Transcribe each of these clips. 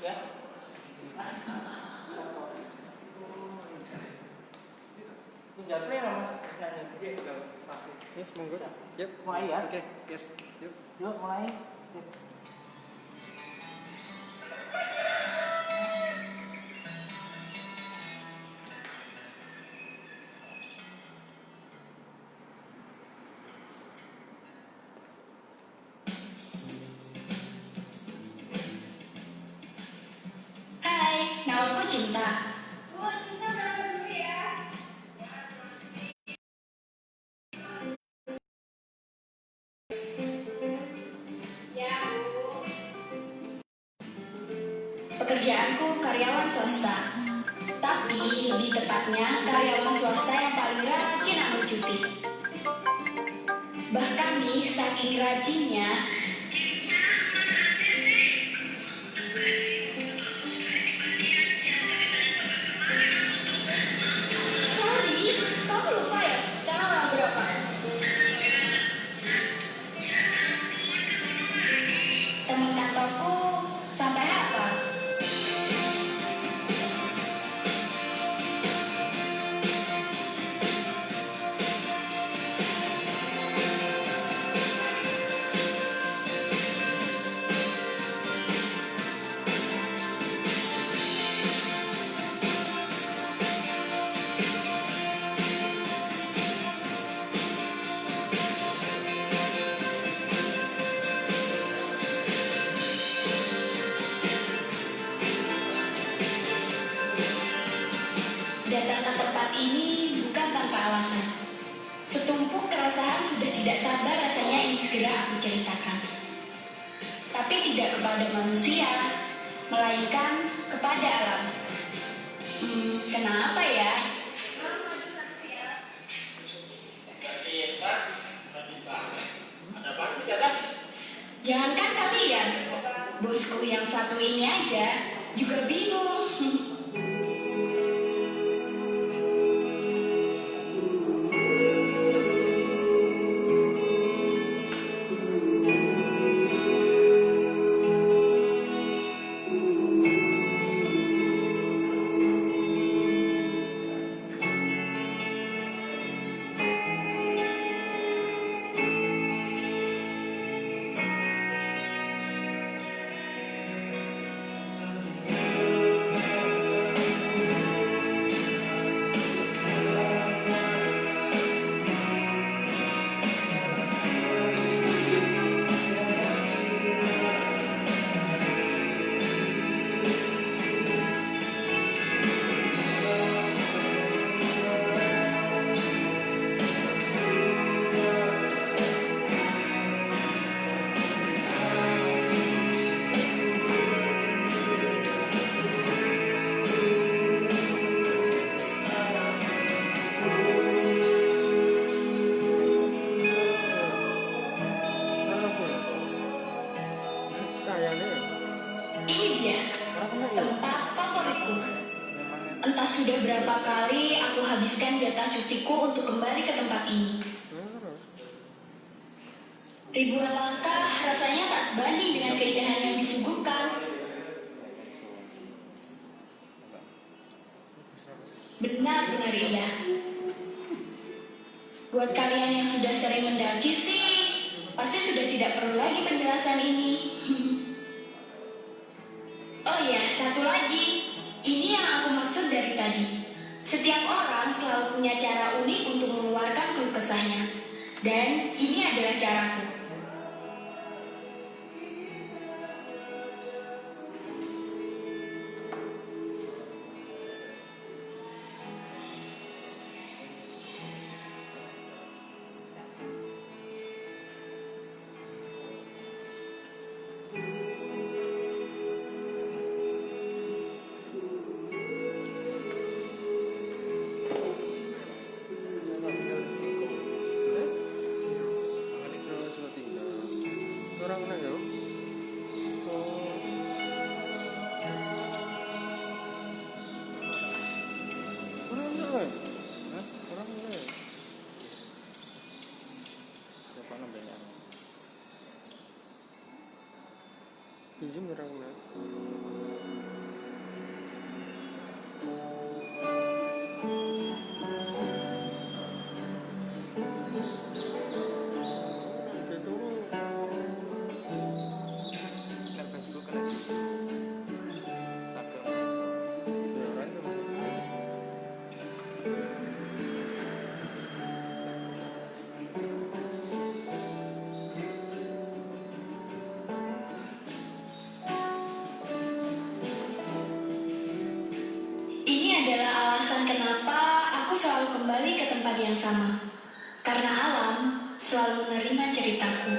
Ya. Tinggal play lah mas, nyanyi. Iya, udah pasti. Yes, monggo. Yuk. Mulai ya. Oke, yes. Yuk. Yuk mulai. Yuk. Hai, namaku Cinta. Cinta berapa dulu ya? Ya, Bu. Pekerjaanku karyawan swasta. Tapi lebih tepatnya karyawan swasta yang paling rajin ambil cuti. Bahkan nih, saking rajinnya, sorry, kamu lupa ya? Cara orang berapa? Teman kantorku sampai hafal. Datang ke tempat ini bukan tanpa alasan. Setumpuk keresahan sudah tidak sabar rasanya ingin segera aku ceritakan. Tapi tidak kepada manusia, melainkan kepada alam. Kenapa ya? Jangankan kalian, bosku yang satu ini aja juga bingung. Ini dia, tempat favoritku. Entah sudah berapa kali aku habiskan jatah cutiku untuk kembali ke tempat ini. Ribuan langkah rasanya tak sebanding dengan keindahan yang disuguhkan. Benar-benar indah. Buat kalian yang sudah sering mendaki sih, pasti sudah tidak perlu lagi penjelasan ini. Oh ya, satu lagi. Ini yang aku maksud dari tadi. Setiap orang selalu punya cara unik untuk mengeluarkan keluh kesahnya. Dan ini adalah caraku. adalah alasan kenapa aku selalu kembali ke tempat yang sama. Karena alam selalu menerima ceritaku.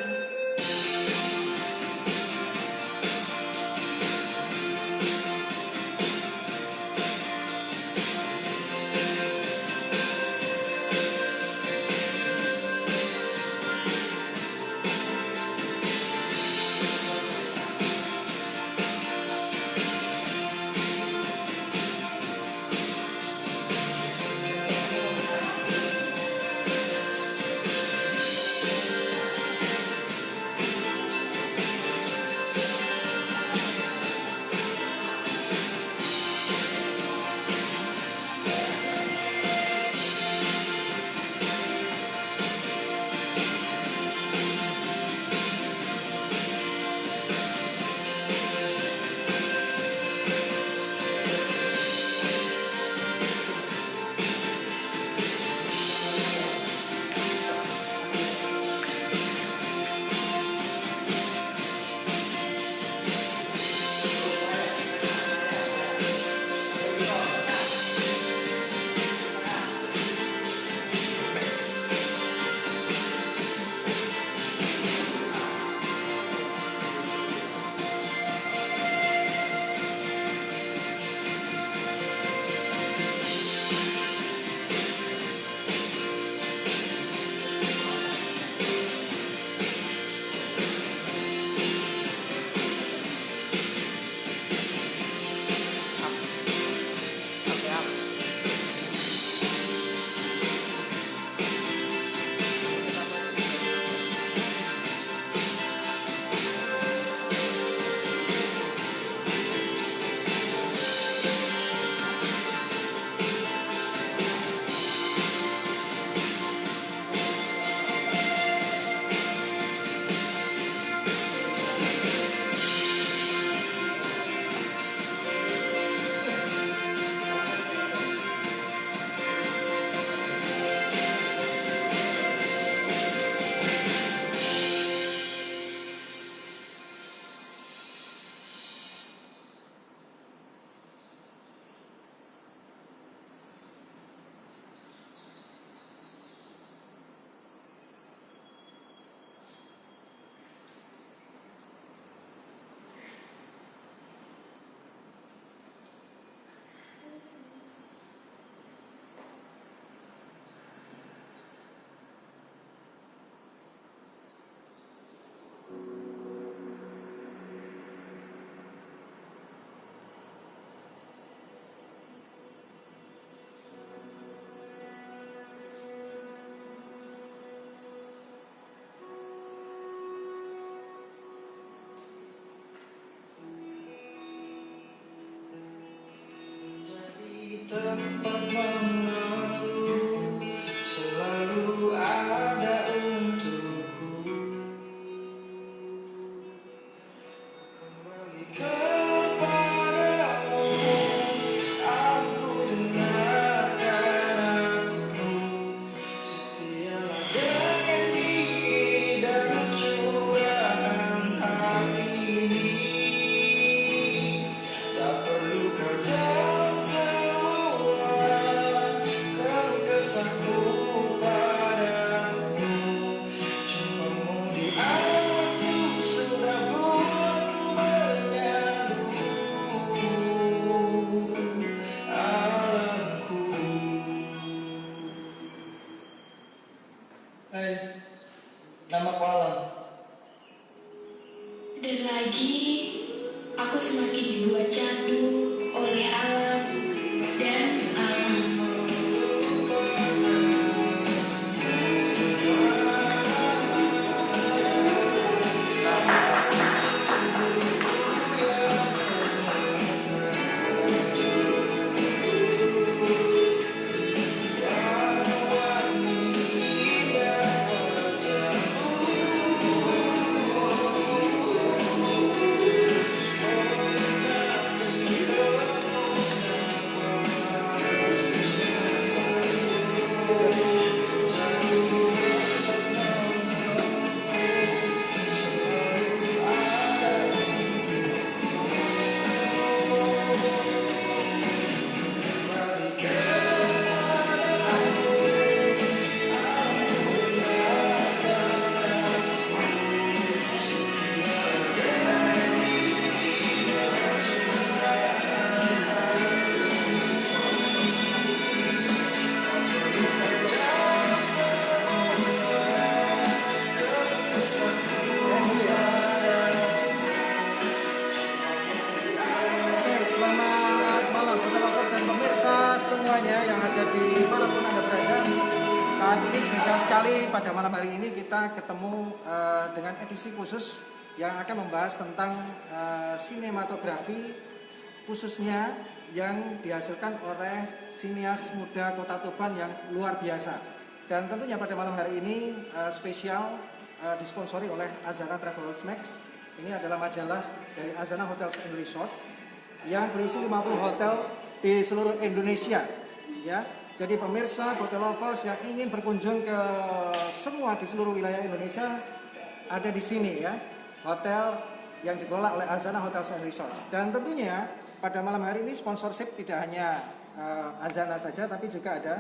Tempat mengaku selalu ada untukku. Kembali kepadamu, aku dengarkan aku. Setialah dengan diri dan curahan hati ini. Tak perlu kau jawab semua. saat ini spesial sekali pada malam hari ini kita ketemu dengan edisi khusus yang akan membahas tentang sinematografi khususnya yang dihasilkan oleh sinias muda Kota Tuban yang luar biasa. Dan tentunya pada malam hari ini spesial disponsori oleh Azana Travel Max. Ini adalah majalah dari Azana Hotels and Resort yang berisi 50 hotel di seluruh Indonesia. Ya, jadi pemirsa hotel lovers yang ingin berkunjung ke semua di seluruh wilayah Indonesia ada di sini ya. Hotel yang dikelola oleh Azana Hotels and Resort. Dan tentunya pada malam hari ini sponsorship tidak hanya Azana saja, tapi juga ada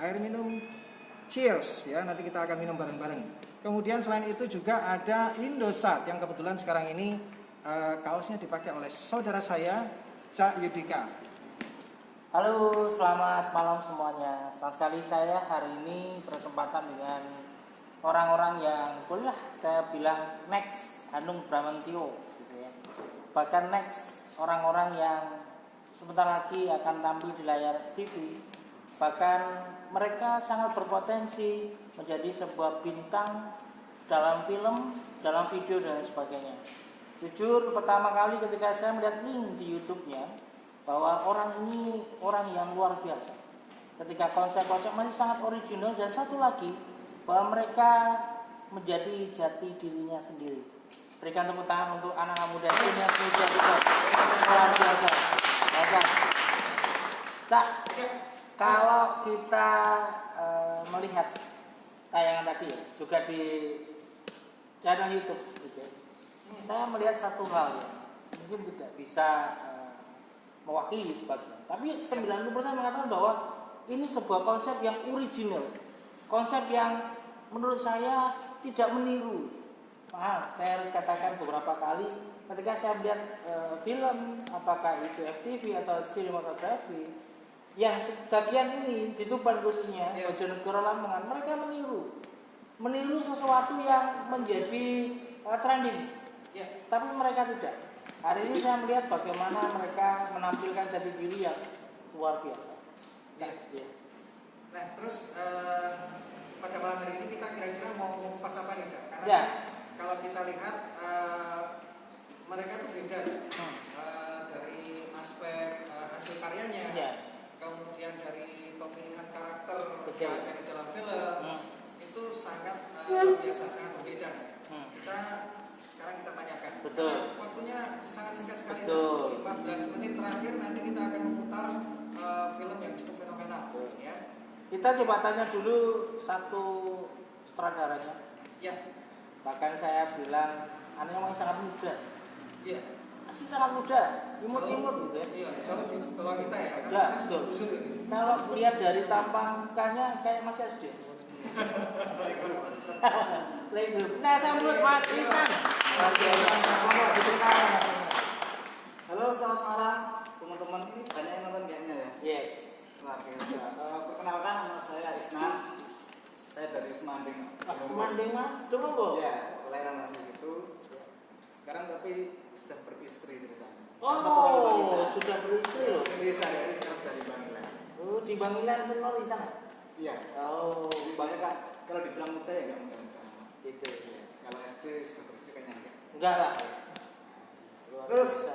air minum Cheers ya. Nanti kita akan minum bareng-bareng. Kemudian selain itu juga ada Indosat yang kebetulan sekarang ini kaosnya dipakai oleh saudara saya, Cak Yudika. Halo, selamat malam semuanya. Senang sekali saya hari ini berkesempatan dengan orang-orang yang boleh saya bilang next Hanung Bramantio gitu ya. Bahkan next orang-orang yang sebentar lagi akan tampil di layar TV. Bahkan mereka sangat berpotensi menjadi sebuah bintang dalam film, dalam video dan sebagainya. Jujur pertama kali ketika saya melihat link di YouTube-nya bahwa orang ini orang yang luar biasa. Ketika konsep-konsep masih sangat original dan satu lagi bahwa mereka menjadi jati dirinya sendiri. Berikan tepuk tangan untuk anak-anak muda sinias muda kita. Luar biasa. Cak, kalau kita melihat tayangan tadi ya, juga di channel YouTube gitu ya. Ini saya melihat satu hal ya, mungkin tidak bisa mewakili sebagian, tapi 90% mengatakan bahwa ini sebuah konsep yang original, konsep yang menurut saya tidak meniru. Maaf, saya harus katakan beberapa kali ketika saya melihat film, apakah itu FTV atau sinematografi, yang sebagian ini di Tuban khususnya, Bojonegoro, Lamongan, mereka meniru sesuatu yang menjadi trending, tapi mereka tidak. Hari ini saya melihat bagaimana mereka menampilkan jati diri yang luar biasa. Nah, terus pada malam hari ini kita kira-kira mau mengupas apa nih, Cak? Karena Ya. Kalau kita lihat mereka itu beda dari aspek hasil karyanya. Ya. Kemudian dari pemilihan karakter Betul. yang ada di dalam film itu sangat luar biasa, sangat berbeda. Kita sekarang kita tanyakan. Betul. Karena waktunya sangat singkat sekali. Betul. 15 menit terakhir nanti kita akan memutar film yang cukup fenomenal. Ya. Kita coba tanya dulu satu sutradaranya. Ya. Bahkan saya bilang, aneh memang sangat muda. Iya. Masih sangat muda, imut-imut gitu ya. Iya, jauh di bawah kita ya. Karena Ya, kita betul. busur ini. Kalau lihat dari tampangkannya kayak masih SD. Playgroup. Nah, sambut Mas Ihsan. Halo, selamat malam teman-teman. Ini banyak yang nonton kayaknya ya. Yes. Luar biasa. Perkenalkan, nama saya Isnan. Saya dari Semanding. Semanding mah, dulu Ya, kelahiran asli situ. Sekarang tapi sudah beristri ceritanya. Oh, sudah beristri loh. Jadi saya ini sekarang dari Bangilan. Oh, di Bangilan Senor di sana. Iya. Oh, Jadi banyak kan kalau dibilang muda ya nggak muda-muda. gitu. Iya. Kalau SD sudah beristri kayaknya enggak. Enggak lah. Luar Terus biasa.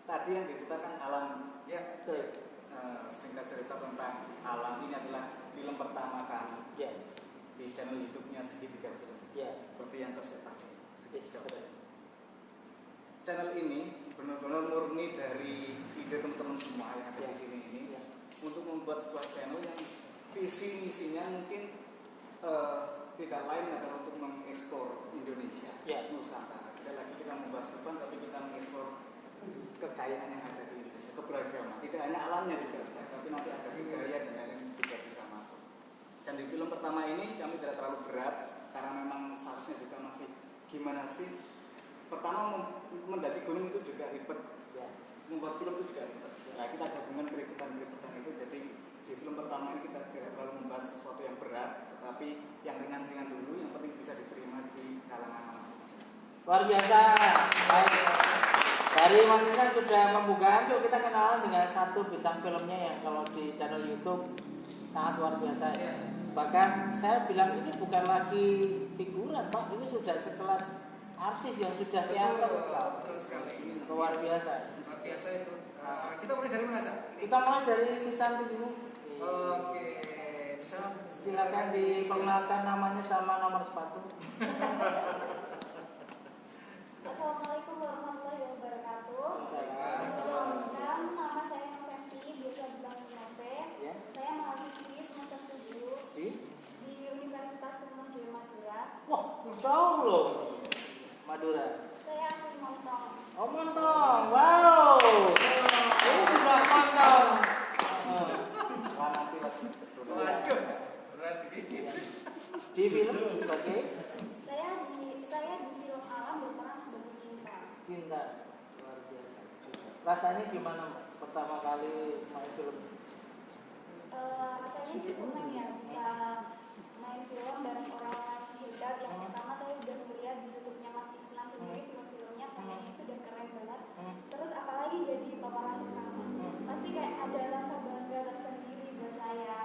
tadi yang diputarkan Alam. Ya. Betul. Singkat cerita tentang Alam ini adalah film pertama kami Ya. di channel YouTube-nya Segitiga Film. Ya. Seperti yang terus saya pakai. Yes, betul. Channel ini benar-benar murni dari ide teman-teman semua yang ada di sini ini untuk membuat sebuah channel yang visi misinya mungkin tidak lain adalah untuk mengeksplor Indonesia, Nusantara. Tidak lagi kita membahas Tuban, tapi kita mengeksplor kekayaan yang ada di Indonesia, keberagaman. Tidak hanya alamnya juga sebenarnya, tapi nanti ada budaya dan lain-lain juga bisa masuk. Dan di film pertama ini kami tidak terlalu berat karena memang statusnya juga masih gimana sih. Pertama mendaki gunung itu juga ribet, membuat film itu juga ribet. Nah, kita gabungan keributan-keributan itu, jadi di film pertama ini kita tidak terlalu membahas sesuatu yang berat, tetapi yang ringan-ringan dulu, yang penting bisa diterima di kalangan anak. Luar biasa. Baik. Dari Mas Ihsan sudah membuka, yuk kita kenalan dengan satu bintang filmnya yang kalau di channel YouTube sangat luar biasa ya. Iya. Bahkan saya bilang ini bukan lagi figuran Pak, ini sudah sekelas artis yang sudah teater. Betul sekali. Luar biasa. Luar biasa itu. Kita mulai dari mana, Cak? Kita mulai dari si cantik ini. Oke. Bisa Silakan diperkenalkan namanya sama nomor sepatu. Assalamualaikum warahmatullahi wabarakatuh. Perkenalkan, nama saya Noventi, biasa dipanggil Nove. Ya. Saya mahasiswi semester 7 Di? di Universitas Trunojoyo Madura. Wah, jauh loh. Madura. Saya asli Montong. Oh, Montong. Wow. Ini juga Montong. Lama pilas betul. Waduh. Berarti Di film sebagai Saya di film Alam berperan sebagai Cinta. Cinta. Luar biasa. Rasanya gimana Mbak, pertama kali main film? Rasanya sih senang ya bisa main film bareng orang-orang hebat. Yang pertama saya udah melihat di YouTube-nya Mas Islam sendiri film-filmnya kameranya itu udah keren banget. Terus apalagi jadi pemeran utama, pasti kayak ada rasa bangga tersendiri buat saya.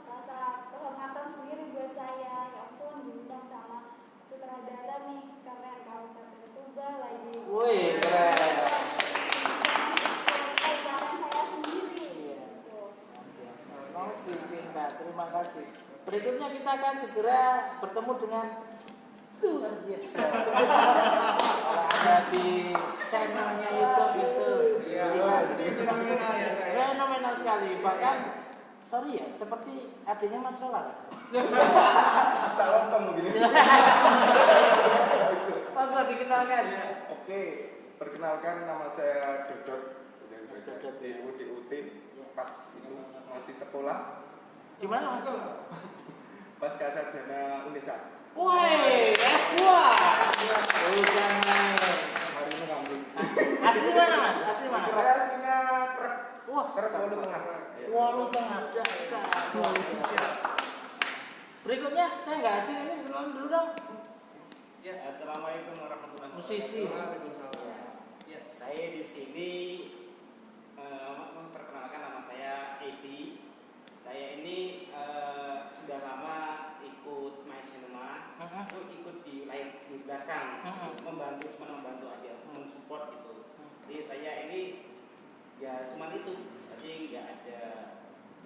Rasa kehormatan sendiri buat saya. Ya ampun, diundang sama sutradara nih, keren, Kabupaten Tuba lagi. Wih, keren. Saya sendiri. Iya. Gitu. Oh, si Cinta, terima kasih. Berikutnya kita akan segera bertemu dengan luar biasa. Kalau ada di channelnya YouTube itu, fenomenal ya, Cak. fenomenal sekali. Bahkan, sorry ya, seperti adanya Mat Solar. Calon temu gini. Monggo dikenalkan. Oke, perkenalkan nama saya Dodot. Mas Dodot, Di ya. UT pas itu masih sekolah Di mana Mas? pasca sarjana Unesa. Woi, F2. Udah main. Hari ini ngambil. Asli mana Mas? Asli mana? Saya aslinya Krek Wah, Wolu Tengah. Walu Tengah dasar. Berikutnya saya nggak asing ini kenalan dulu dong. Assalamualaikum warahmatullahi wabarakatuh. Musisi. Ya. Saya di sini memperkenalkan nama saya Edi. Saya ini sudah lama ikut My Cinema, itu ikut di belakang, membantu aja, mensupport gitu. Jadi saya ini ya cuman itu, jadi nggak ada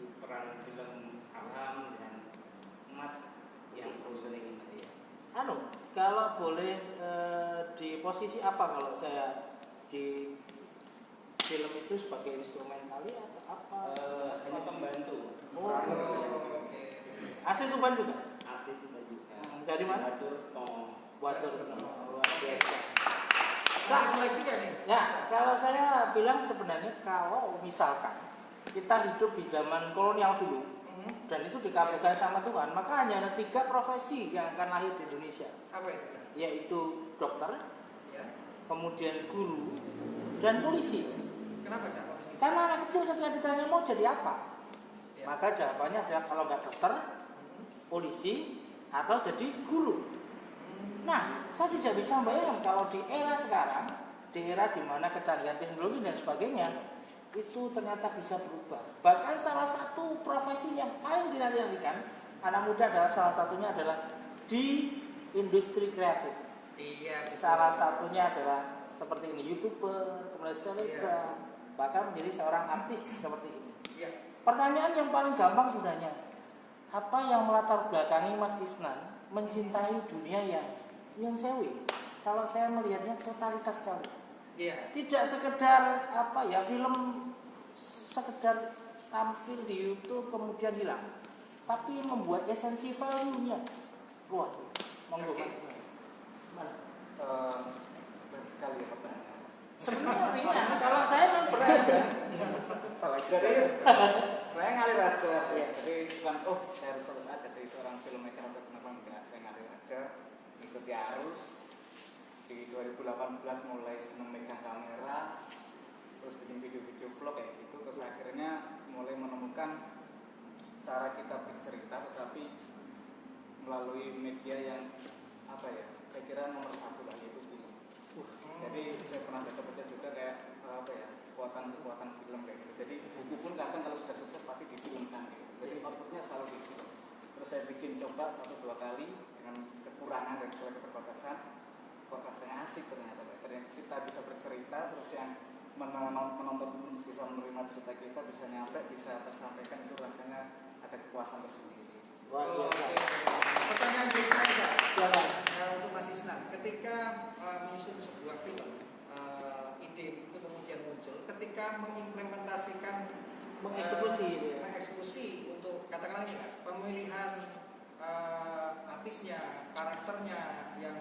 di peran film Alam dan Mat yang sering ya. Kalau boleh di posisi apa kalau saya di film itu sebagai instrumental atau apa? Hanya pembantu. Oh. Asli Tuban juga? Asli Tuban juga. Dari mana? Waduh, luar biasa. Masih mulai juga nih. Ya, kalau saya bilang sebenarnya kalau misalkan kita hidup di zaman kolonial dulu dan itu dikabulkan sama Tuhan, maka hanya ada 3 profesi yang akan lahir di Indonesia, Apa itu, Cak? yaitu dokter, Ya. kemudian guru, dan polisi. Kenapa, Cak? Kok begitu? Karena anak kecil ketika ditanya mau jadi apa, Ya. maka jawabannya adalah kalau nggak dokter, polisi, atau jadi guru. Nah, saya tidak bisa membayangkan kalau di era sekarang, di era di mana kecanggihan teknologi dan sebagainya, itu ternyata bisa berubah. Bahkan salah satu profesi yang paling dinanti-nantikan anak muda adalah salah satunya adalah di industri kreatif. Iya. Salah satunya adalah seperti ini, YouTuber, kemudian selebgram, bahkan menjadi seorang artis seperti ini. Iya. Pertanyaan yang paling gampang sebenarnya, apa yang melatar belakangi Mas Isnan mencintai dunia yang sewi? Kalau saya melihatnya totalitas sekali. Iya. Tidak sekedar film sekedar tampil di YouTube kemudian hilang, tapi membuat esensi value-nya. Wah, monggo Mas. Mana? Berat sekali ya pertanyaan. Sebenarnya ringan, kalau saya kan berat ya. Jadi sebenarnya ngalir aja. Jadi bukan saya harus lulus aja jadi seorang filmmaker atau kenapa enggak, saya ngalir aja, ikuti arus. Di 2018 mulai seneng megang kamera, terus bikin video-video vlog kayak gitu, terus akhirnya mulai menemukan cara kita bercerita tetapi melalui media yang saya kira nomor 1 lah, yaitu film. Jadi saya pernah baca-baca juga kayak kuota kekuatan film kayak gitu. Jadi buku pun kadang kalau sudah sukses pasti difilmkan gitu. Jadi outputnya selalu di film. Terus saya bikin coba 1-2 kali dengan kekurangan dan sesuai keterbatasan, kok rasanya asik ternyata. Ternyata kita bisa bercerita, terus yang menonton bisa menerima cerita kita, bisa nyampe, bisa tersampaikan, itu rasanya ada kepuasan tersendiri. Oke. Pertanyaan berikutnya untuk Mas Isnan, ketika menyusun sebuah film, ide itu kemudian muncul, ketika mengimplementasikan, mengeksekusi untuk katakanlah ini pemilihan artisnya, karakternya, yang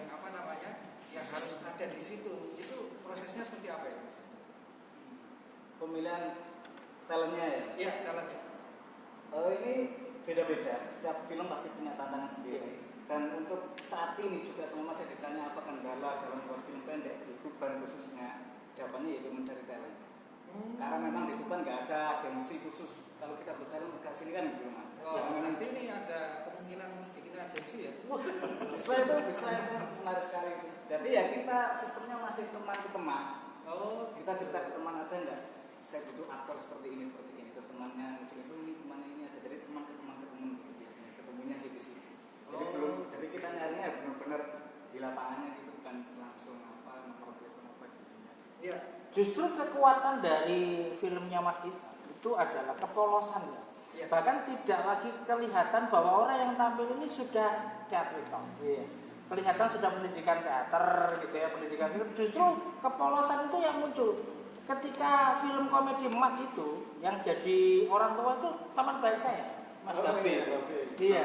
yang harus ada di situ, itu prosesnya seperti apa ya, Mas Isnan? Pemilihan talentnya ya? Iya, talentnya. Ini beda-beda, setiap film pasti punya tantangan sendiri. Dan untuk saat ini juga sama saya ditanya apa kendala dalam membuat film pendek di Tuban khususnya, jawabannya yaitu mencari talent. Karena memang di Tuban nggak ada agensi khusus. Kalau kita buat talent ke sini kan belum ada. Nanti ini ada kemungkinan bikin agensi ya? Bisa itu menarik sekali. Jadi ya kita sistemnya masih teman ke teman. Kita cerita ke teman, ada enggak? Saya butuh aktor seperti ini. Terus temannya itu ini temannya ini ada. Jadi teman ke teman gitu biasanya. Ketemunya sih di sini. Jadi kita nyarinya benar-benar di lapangannya gitu, bukan langsung nomor telepon gitu. Iya. Justru kekuatan dari filmnya Mas Isnan itu adalah kepolosannya. Ya. Bahkan tidak lagi kelihatan bahwa orang yang tampil ini sudah teatrikal. Iya. Kelihatan sudah pendidikan teater gitu ya, pendidikan film. Justru kepolosan itu yang muncul. Ketika film komedi Mat itu yang jadi orang tua itu teman baik saya, Mas Babe. Iya.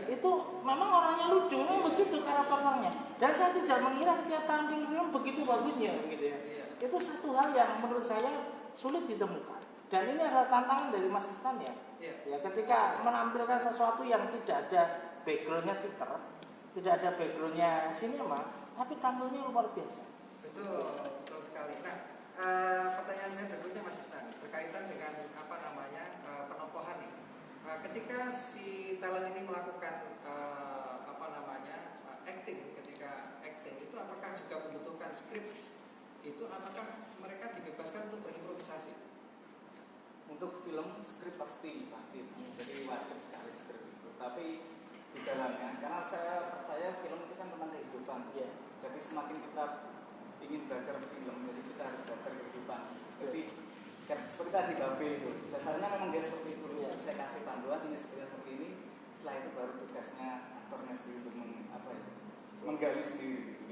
Itu memang orangnya lucu, memang begitu karakternya. Dan saya tidak mengira ketika tampil film begitu bagusnya gitu ya. Itu satu hal yang menurut saya sulit ditemukan. Dan ini adalah tantangan dari Mas Isnan ya. Ya, ketika menampilkan sesuatu yang tidak ada backgroundnya teater, tidak ada backgroundnya sinema, tapi tampilnya luar biasa. Betul sekali. Nah, pertanyaan saya berikutnya Mas Isnan berkaitan dengan penokohan nih. Ketika si talent ini melakukan acting, ketika acting itu apakah juga membutuhkan skrip? Itu apakah mereka dibebaskan untuk berimprovisasi? Untuk film skrip pasti jadi wajib sekali skrip itu. Tapi di dalamnya, karena saya percaya film itu kan tentang kehidupan. Ya. Jadi semakin kita ingin belajar film, jadi kita harus belajar kehidupan. Jadi seperti tadi Babe itu, dasarnya memang dia seperti itu. Ya. Saya kasih panduan ini seperti ini. Setelah itu baru tugasnya aktornya sendiri untuk menggali sendiri gitu,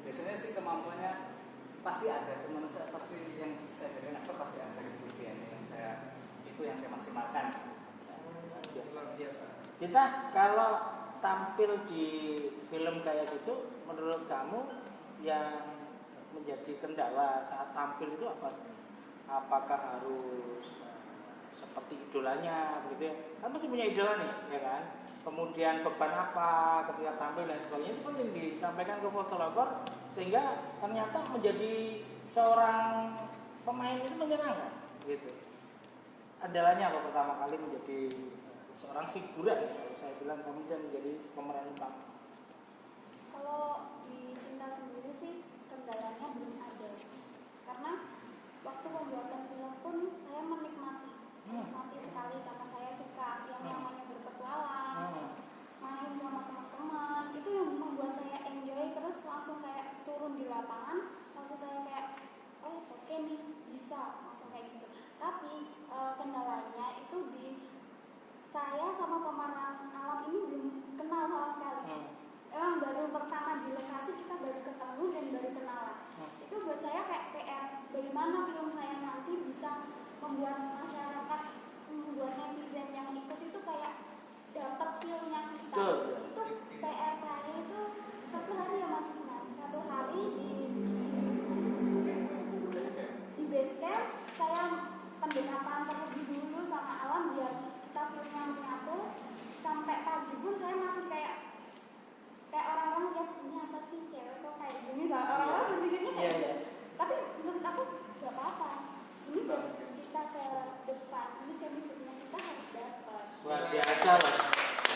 biasanya sih kemampuannya pasti ada, teman saya pasti yang saya jadi aktor pasti ada gitu yang saya maksimalkan. Biasa. Cita, kalau tampil di film kayak gitu, menurut kamu yang menjadi kendala saat tampil itu apa sih? Apakah harus seperti idolanya begitu ya? Kan pasti punya idola nih, ya kan? Kemudian beban apa ketika tampil dan sebagainya itu penting disampaikan ke fotografer sehingga ternyata menjadi seorang pemain itu menyenangkan gitu. Andalanya apa pertama kali menjadi seorang figuran, kalau saya bilang kamu dan menjadi pemeran utama. Kalau di Cinta Sendiri sih kendalanya belum ada, karena waktu pembuatan film pun saya menikmati sekali karena saya suka yang namanya berpetualang, main sama teman-teman, itu yang membuat saya enjoy, terus langsung kayak turun di lapangan, langsung saya kayak oke nih bisa langsung kayak gitu. Tapi kendalanya itu di saya sama pemeran alam ini belum kenal sama sekali. Emang baru pertama di lokasi kita baru ketemu dan baru kenalan. Itu buat saya kayak PR. Bagaimana film saya nanti bisa membuat masyarakat, membuat netizen yang ikut itu kayak dapat filmnya kita. Itu PR saya itu 1 hari ya Mas Isnan. 1 hari di base camp saya pendekatan terlebih dulu sama alam biar kita filmnya menyatu. Sampai pagi pun saya masih kayak orang-orang lihat ini apa sih cewek kok kayak gini, orang-orang berpikirnya kayak gitu. Tapi menurut aku gak apa-apa, ini buat kita ke depan, ini chemistry-nya kita harus dapat. Luar biasa loh,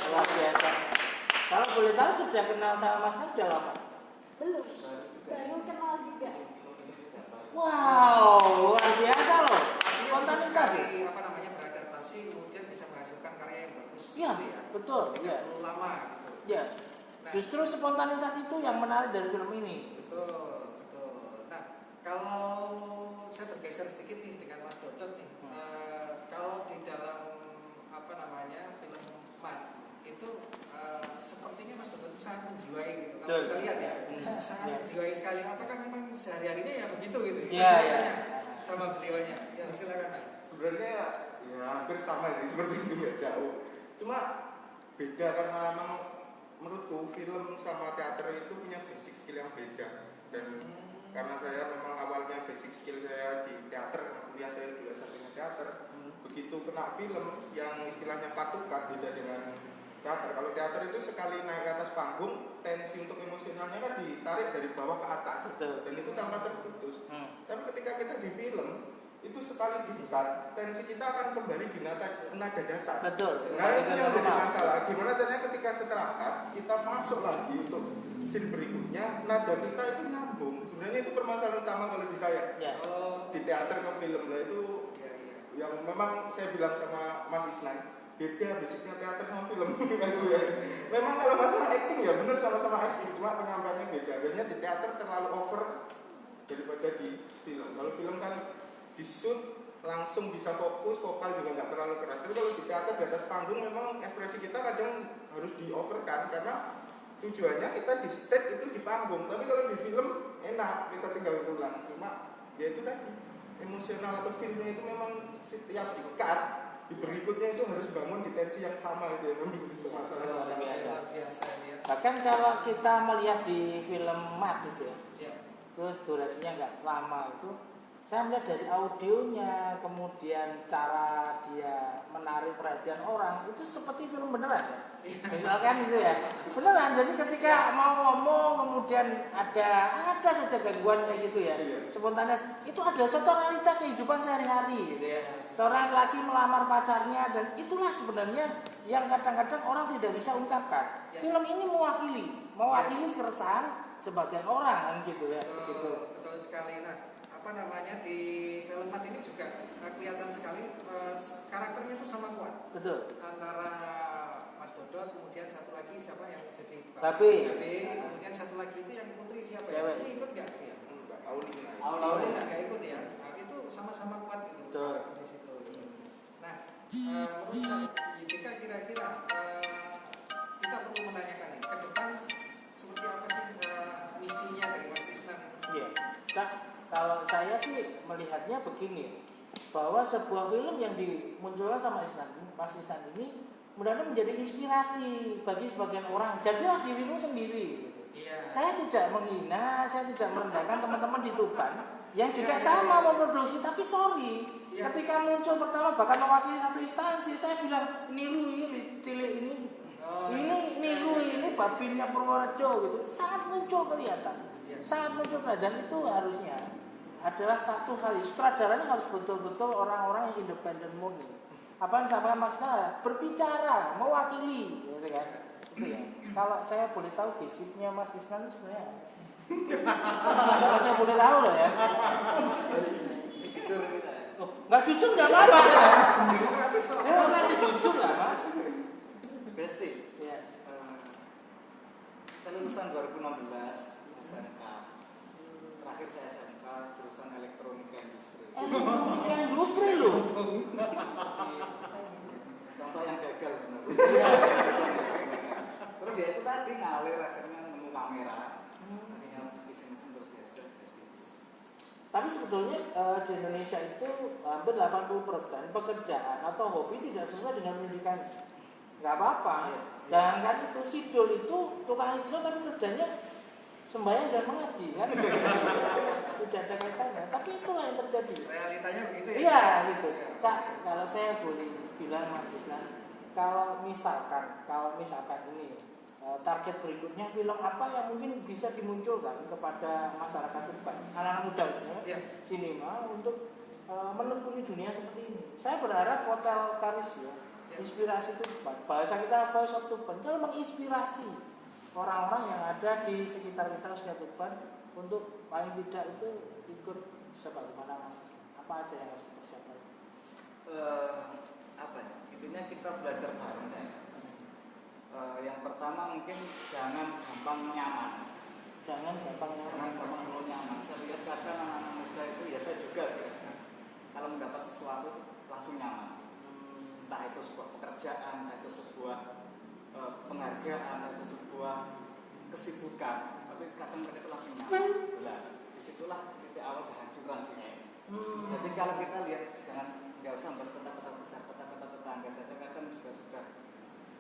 luar biasa. Kalau boleh tahu sudah kenal sama Mas Nam sudah lama? Belum, baru kenal juga. Wow, luar biasa ya. Betul, Tidak ya. perlu lama gitu. Ya. Nah, Justru spontanitas itu yang menarik dari film ini. betul, betul. Nah, kalau saya bergeser sedikit nih dengan Mas Dodot nih. Kalau di dalam apa namanya film Mat itu sepertinya Mas Dodot itu sangat menjiwai gitu. Kalau Betul. kita lihat ya, sangat Ya. menjiwai sekali. Apakah memang sehari-harinya ya begitu gitu? Iya, Kita iya. sama beliaunya. Ya, silakan Mas. Sebenarnya ya hampir sama sih, seperti itu nggak jauh. Cuma beda karena memang menurutku film sama teater itu punya basic skill yang beda. Dan karena saya memang awalnya basic skill saya di teater, kuliah saya juga sampingnya teater. Begitu kena film yang istilahnya patukat, beda dengan teater. Kalau teater itu sekali naik ke atas panggung, tensi untuk emosionalnya kan ditarik dari bawah ke atas. Betul. Dan itu tanpa terputus. Tapi ketika kita di film, itu sekali dikat, tensi kita akan kembali di nada dasar. Betul. Nah itu yang jadi masalah. Gimana caranya ketika setelah cut, kita masuk lagi untuk scene berikutnya, nada kita itu nyambung. Sebenarnya itu permasalahan utama kalau di saya. Ya. Di teater ke film lah itu yang memang saya bilang sama Mas Isnan, beda basicnya teater sama film. Memang kalau masalah acting ya benar sama-sama acting, cuma penyampaiannya beda. Biasanya di teater terlalu over daripada di film. Kalau film kan di shoot langsung bisa fokus, vokal juga nggak terlalu keras. Tapi kalau di teater di atas panggung memang ekspresi kita kadang harus di overkan karena tujuannya kita di stage itu di panggung. Tapi kalau di film enak kita tinggal pulang. Cuma ya itu tadi emosional atau filmnya itu memang setiap di-cut di berikutnya itu harus bangun di tensi yang sama itu yang menjadi masalah. Luar biasa. Luar biasa ya. Bahkan kalau kita melihat di film Mat itu ya, Ya. terus durasinya nggak lama itu, saya melihat dari audionya, kemudian cara dia menarik perhatian orang, itu seperti film beneran ya. Misalkan gitu ya, beneran. Jadi ketika mau ngomong, kemudian ada saja gangguan kayak gitu ya. Spontanis itu ada satu realita kehidupan sehari-hari gitu ya. Seorang laki melamar pacarnya dan itulah sebenarnya yang kadang-kadang orang tidak bisa ungkapkan. Film ini mewakili keresahan sebagian orang kan gitu ya. Begitu. Betul sekali. Nah, apa namanya di film Mat ini juga kelihatan sekali karakternya itu sama kuat Betul. antara Mas Dodot, kemudian satu lagi siapa yang jadi Babe. kemudian satu lagi itu yang putri siapa ya? Cewek. Sini ikut nggak dia? Enggak, Aulina. Aulina nggak ikut ya? Nah, itu sama-sama kuat gitu Betul. karakter di situ. Nah, menurut saya jika kira-kira kita perlu menanyakan nih ke depan seperti apa sih misinya dari Mas Isnan? Iya. Kalau saya sih melihatnya begini, bahwa sebuah film yang dimunculkan sama Mas Isnan ini mudah-mudahan menjadi inspirasi bagi sebagian orang. Jadilah dirimu sendiri. Gitu. Iya. Saya tidak menghina, saya tidak merendahkan teman-teman di Tuban yang juga sama memproduksi, tapi sorry, ketika muncul pertama bahkan mewakili satu instansi, saya bilang niru ini, tilik ini, niru ini babinnya Purworejo gitu, sangat muncul kelihatan. Dan itu harusnya adalah satu hal, sutradaranya harus betul-betul orang-orang yang independen murni. Apa yang disampaikan Mas Nara, berbicara, mewakili, gitu kan? Itu ya. Kalau saya boleh tahu basicnya Mas Isnan itu sebenarnya, kalau saya boleh tahu loh ya. Nggak jujur nggak apa-apa. Nanti jujur lah Mas. Basic. Ya. Saya lulusan 2016 SMK. Terakhir saya SMK jurusan elektronika industri. Elektronika industri loh. Contoh yang gagal sebenarnya. Iya. Terus ya itu tadi ngalir akhirnya nemu kamera. Akhirnya iseng-iseng terus ya sudah jadi. Tapi sebetulnya di Indonesia itu hampir 80% pekerjaan atau hobi tidak sesuai dengan pendidikan. Nggak apa-apa. Jangankan itu sidul itu tukang sidul tapi kerjanya sembahyang dan mengaji kan. Tidak ada kaitannya. Tapi itulah yang terjadi. Realitanya begitu ya? Iya gitu. Cak, kalau saya boleh bilang Mas Isnan, kalau misalkan ini target berikutnya film apa yang mungkin bisa dimunculkan kepada masyarakat Tuban, anak-anak muda ya, sinema untuk menekuni dunia seperti ini. Saya berharap Hotel Karis ya, inspirasi Tuban. Bahasa kita Voice of Tuban itu menginspirasi orang-orang yang ada di sekitar kita khususnya Tuban untuk paling tidak itu ikut sebagaimana Mas Isnan. Apa aja yang harus dipersiapkan? Apa ya? Intinya kita belajar bareng saya. Yang pertama mungkin jangan gampang nyaman. Jangan gampang Jangan gampang terlalu nyaman. Saya lihat kadang anak-anak muda itu, ya saya juga sih, kalau mendapat sesuatu langsung nyaman. Entah itu sebuah pekerjaan, entah itu sebuah penghargaan, entah itu sebuah kesibukan, tapi kadang mereka itu langsung nyaman. Nah, disitulah titik awal kehancuran sih. Jadi kalau kita lihat, nggak usah bahas kota-kota besar, kota-kota tetangga saja kadang juga sudah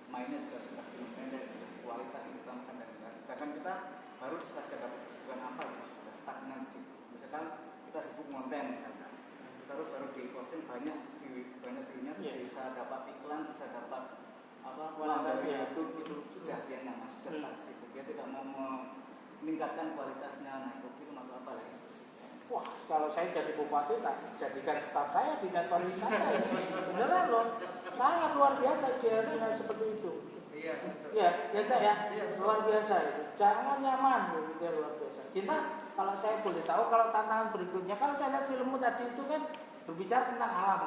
mainnya juga sudah film pendek, sudah kualitas yang ditambahkan dan lain-lain. Sedangkan kita baru saja dapat kesibukan apa, sudah stagnan di situ. Misalkan kita sibuk konten misalkan, terus baru diposting banyak view-nya, bisa dapat iklan, bisa dapat uang dari YouTube, itu sudah dia nyaman, sudah stuck di situ. Dia tidak mau meningkatkan kualitasnya, naik ke film atau apa lagi. Wah, kalau saya jadi bupati tak jadikan staf saya di kantor wisata. Beneran loh, sangat luar biasa idealnya seperti itu. Iya, ya Cak ya, luar biasa itu. Jangan nyaman, gitu ya, luar biasa. Cinta, kalau saya boleh tahu, kalau tantangan berikutnya, kalau saya lihat filmmu tadi itu kan berbicara tentang alam.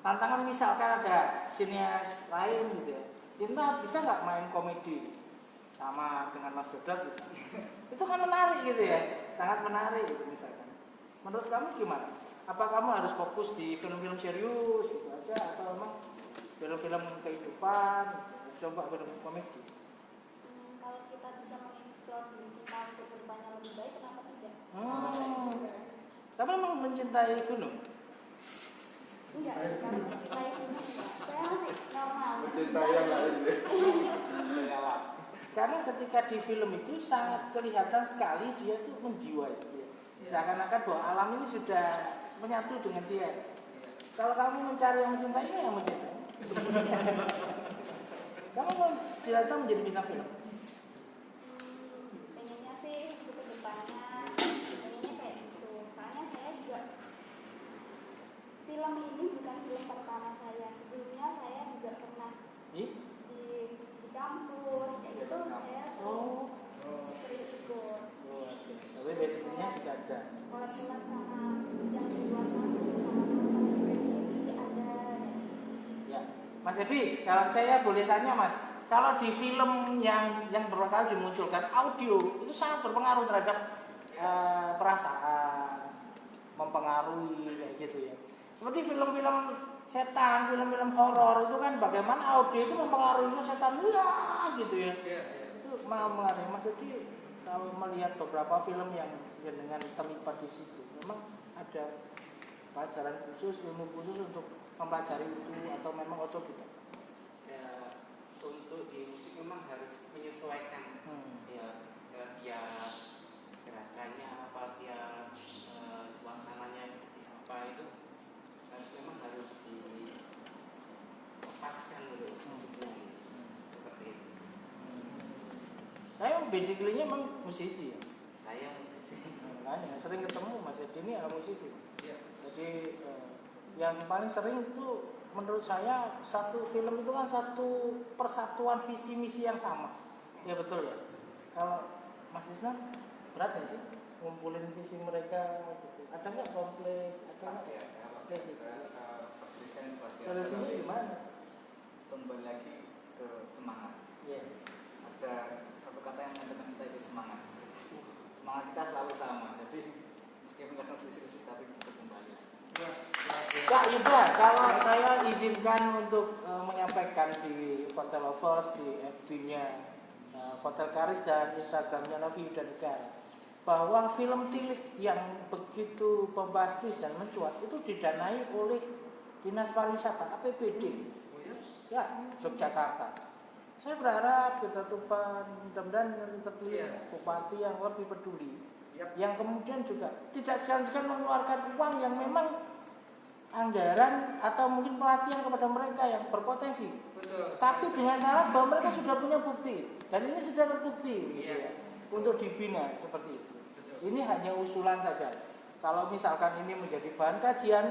Tantangan misalkan ada sinias lain gitu ya, Cinta bisa nggak main komedi sama dengan Mas Dodak bisa? Itu kan menarik gitu ya, sangat menarik gitu misalkan. Menurut kamu gimana? Apa kamu harus fokus di film-film serius gitu aja atau memang film-film kehidupan, coba film komedi? Kalau kita bisa mengeksplor diri kita untuk berbanyak lebih baik, kenapa tidak? Kamu memang mencintai gunung? Enggak, kalau mencintai gunung enggak. Saya masih normal. Mencintai yang lain deh. Karena ketika di film itu sangat kelihatan sekali dia tuh menjiwai. Seakan-akan bahwa alam ini sudah menyatu dengan dia. Kalau kamu mencari yang mencintai, yang mencintai. Kamu mau tidak menjadi bintang film? Pengennya sih untuk depannya, pengennya kayak gitu. Soalnya saya juga film ini bukan film pertama saya. Sebelumnya saya juga pernah di kampus, kayak gitu saya sering ikut. Tapi basicnya sudah ada. Kolab-kolab sama yang di luar kampus, sama teman-teman ini ada. Ya, Mas Edi, kalau saya boleh tanya Mas, kalau di film yang beberapa kali dimunculkan audio itu sangat berpengaruh terhadap perasaan, mempengaruhi kayak gitu ya. Seperti film-film setan, film-film horor itu kan bagaimana audio itu mempengaruhi setan, gitu ya. Itu mengaruhi. Mas Edi kalau melihat beberapa film yang dengan terlibat di situ, memang ada pelajaran khusus, ilmu khusus untuk mempelajari itu atau memang otodidak? Ya, untuk di musik memang harus menyesuaikan ya gerakannya apa, dia suasananya seperti apa, itu memang harus dipaskan dulu musiknya seperti itu. Saya basically-nya memang musisi ya. Saya musisi. Makanya sering ketemu Mas Edi ini adalah musisi. Jadi yang paling sering itu menurut saya satu film itu kan satu persatuan visi misi yang sama. Ya betul ya. Kalau Mas Isnan berat ya sih ngumpulin visi mereka gitu. Ada nggak konflik? Pasti ada, pasti ada perselisihan, pasti ada. Solusinya gimana? Kembali lagi ke semangat. Iya. Ada satu kata yang menyatakan kita itu semangat. Semangat kita selalu sama. Jadi meskipun kadang selisih-selisih tapi kita kembali. Kak Yuda, kalau saya izinkan untuk menyampaikan di Hotel Lovers, di FB-nya Hotel Karis dan Instagramnya Novi Yuda Negara, bahwa film Tilik yang begitu bombastis dan mencuat itu didanai oleh Dinas Pariwisata APBD ya Yogyakarta. Saya berharap kita mudah-mudahan yang terpilih bupati yang lebih peduli, yang kemudian juga tidak segan-segan mengeluarkan uang yang memang anggaran atau mungkin pelatihan kepada mereka yang berpotensi. Betul. Tapi dengan syarat bahwa mereka sudah punya bukti dan ini sudah terbukti untuk dibina seperti itu. Ini hanya usulan saja. Kalau misalkan ini menjadi bahan kajian,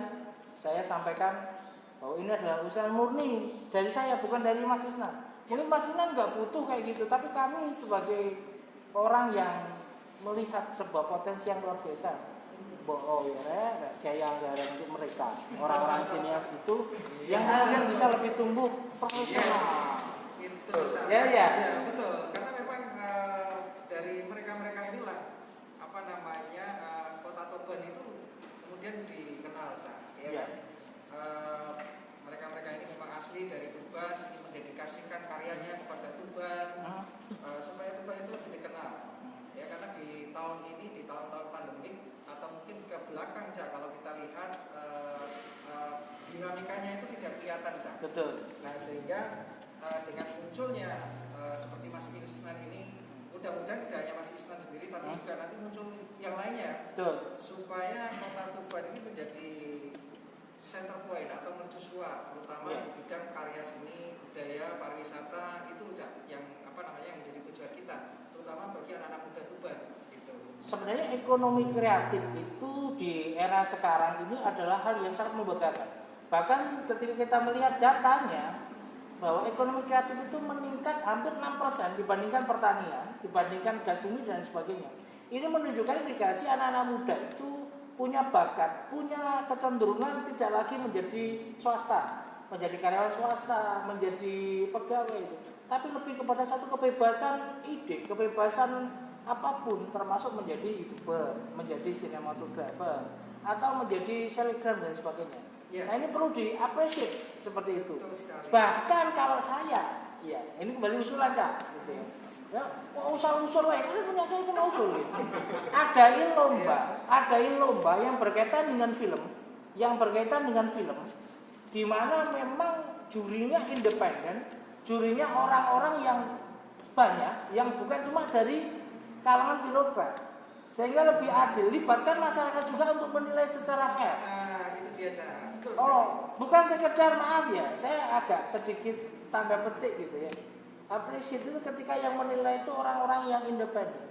saya sampaikan bahwa ini adalah usulan murni dari saya, bukan dari Mas Isnan. Mungkin Mas Isnan nggak butuh kayak gitu, tapi kami sebagai orang yang melihat sebuah potensi yang luar biasa, kayak anggaran untuk mereka, orang-orang sinias itu yang akan bisa lebih tumbuh profesional. Betul, Cak. Ya, ya. Iya, betul. Karena memang dari mereka-mereka inilah apa namanya Kota Tuban itu kemudian dikenal, Cak. Ya. Ya. Mereka-mereka ini memang asli dari Tuban, ingin mendedikasikan karyanya kepada Tuban supaya Tuban itu lebih dikenal. Ya, karena di tahun ini, di tahun-tahun pandemik atau mungkin ke belakang, Cak, kalau kita lihat dinamikanya itu tidak kelihatan, Cak. Betul. Nah, sehingga dengan munculnya seperti Mas Isnan ini, mudah-mudahan tidak hanya Mas Isnan sendiri, tapi juga nanti muncul yang lainnya. Betul. Supaya Kota Tuban ini menjadi center point atau mercusuar, terutama di bidang karya seni, budaya, pariwisata itu, Cak, yang apa namanya yang menjadi tujuan kita, terutama bagi anak-anak muda Tuban. Gitu. Sebenarnya ekonomi kreatif itu di era sekarang ini adalah hal yang sangat membanggakan. Bahkan ketika kita melihat datanya bahwa ekonomi kreatif itu meningkat hampir 6% dibandingkan pertanian, dibandingkan gas bumi dan sebagainya. Ini menunjukkan indikasi anak-anak muda itu punya bakat, punya kecenderungan tidak lagi menjadi swasta, menjadi karyawan swasta, menjadi pegawai itu, tapi lebih kepada satu kebebasan ide, kebebasan apapun, termasuk menjadi YouTuber, menjadi sinematografer, atau menjadi selebgram dan sebagainya. Ya. Nah, ini perlu diapresiasi seperti itu. Betul sekali. Bahkan kalau saya, ya ini kembali usulan, Kak, gitu ya. Ya, kok usul-usul wae, kan punya saya punya usul gitu. Adain lomba yang berkaitan dengan film, di mana memang jurinya independen, jurinya orang-orang yang banyak, yang bukan cuma dari kalangan pilot, sehingga lebih adil, libatkan masyarakat juga untuk menilai secara fair. Itu dia, Cak. Betul sekali. Oh, bukan sekedar maaf ya, saya agak sedikit tanda petik gitu ya. Apresiasi itu ketika yang menilai itu orang-orang yang independen,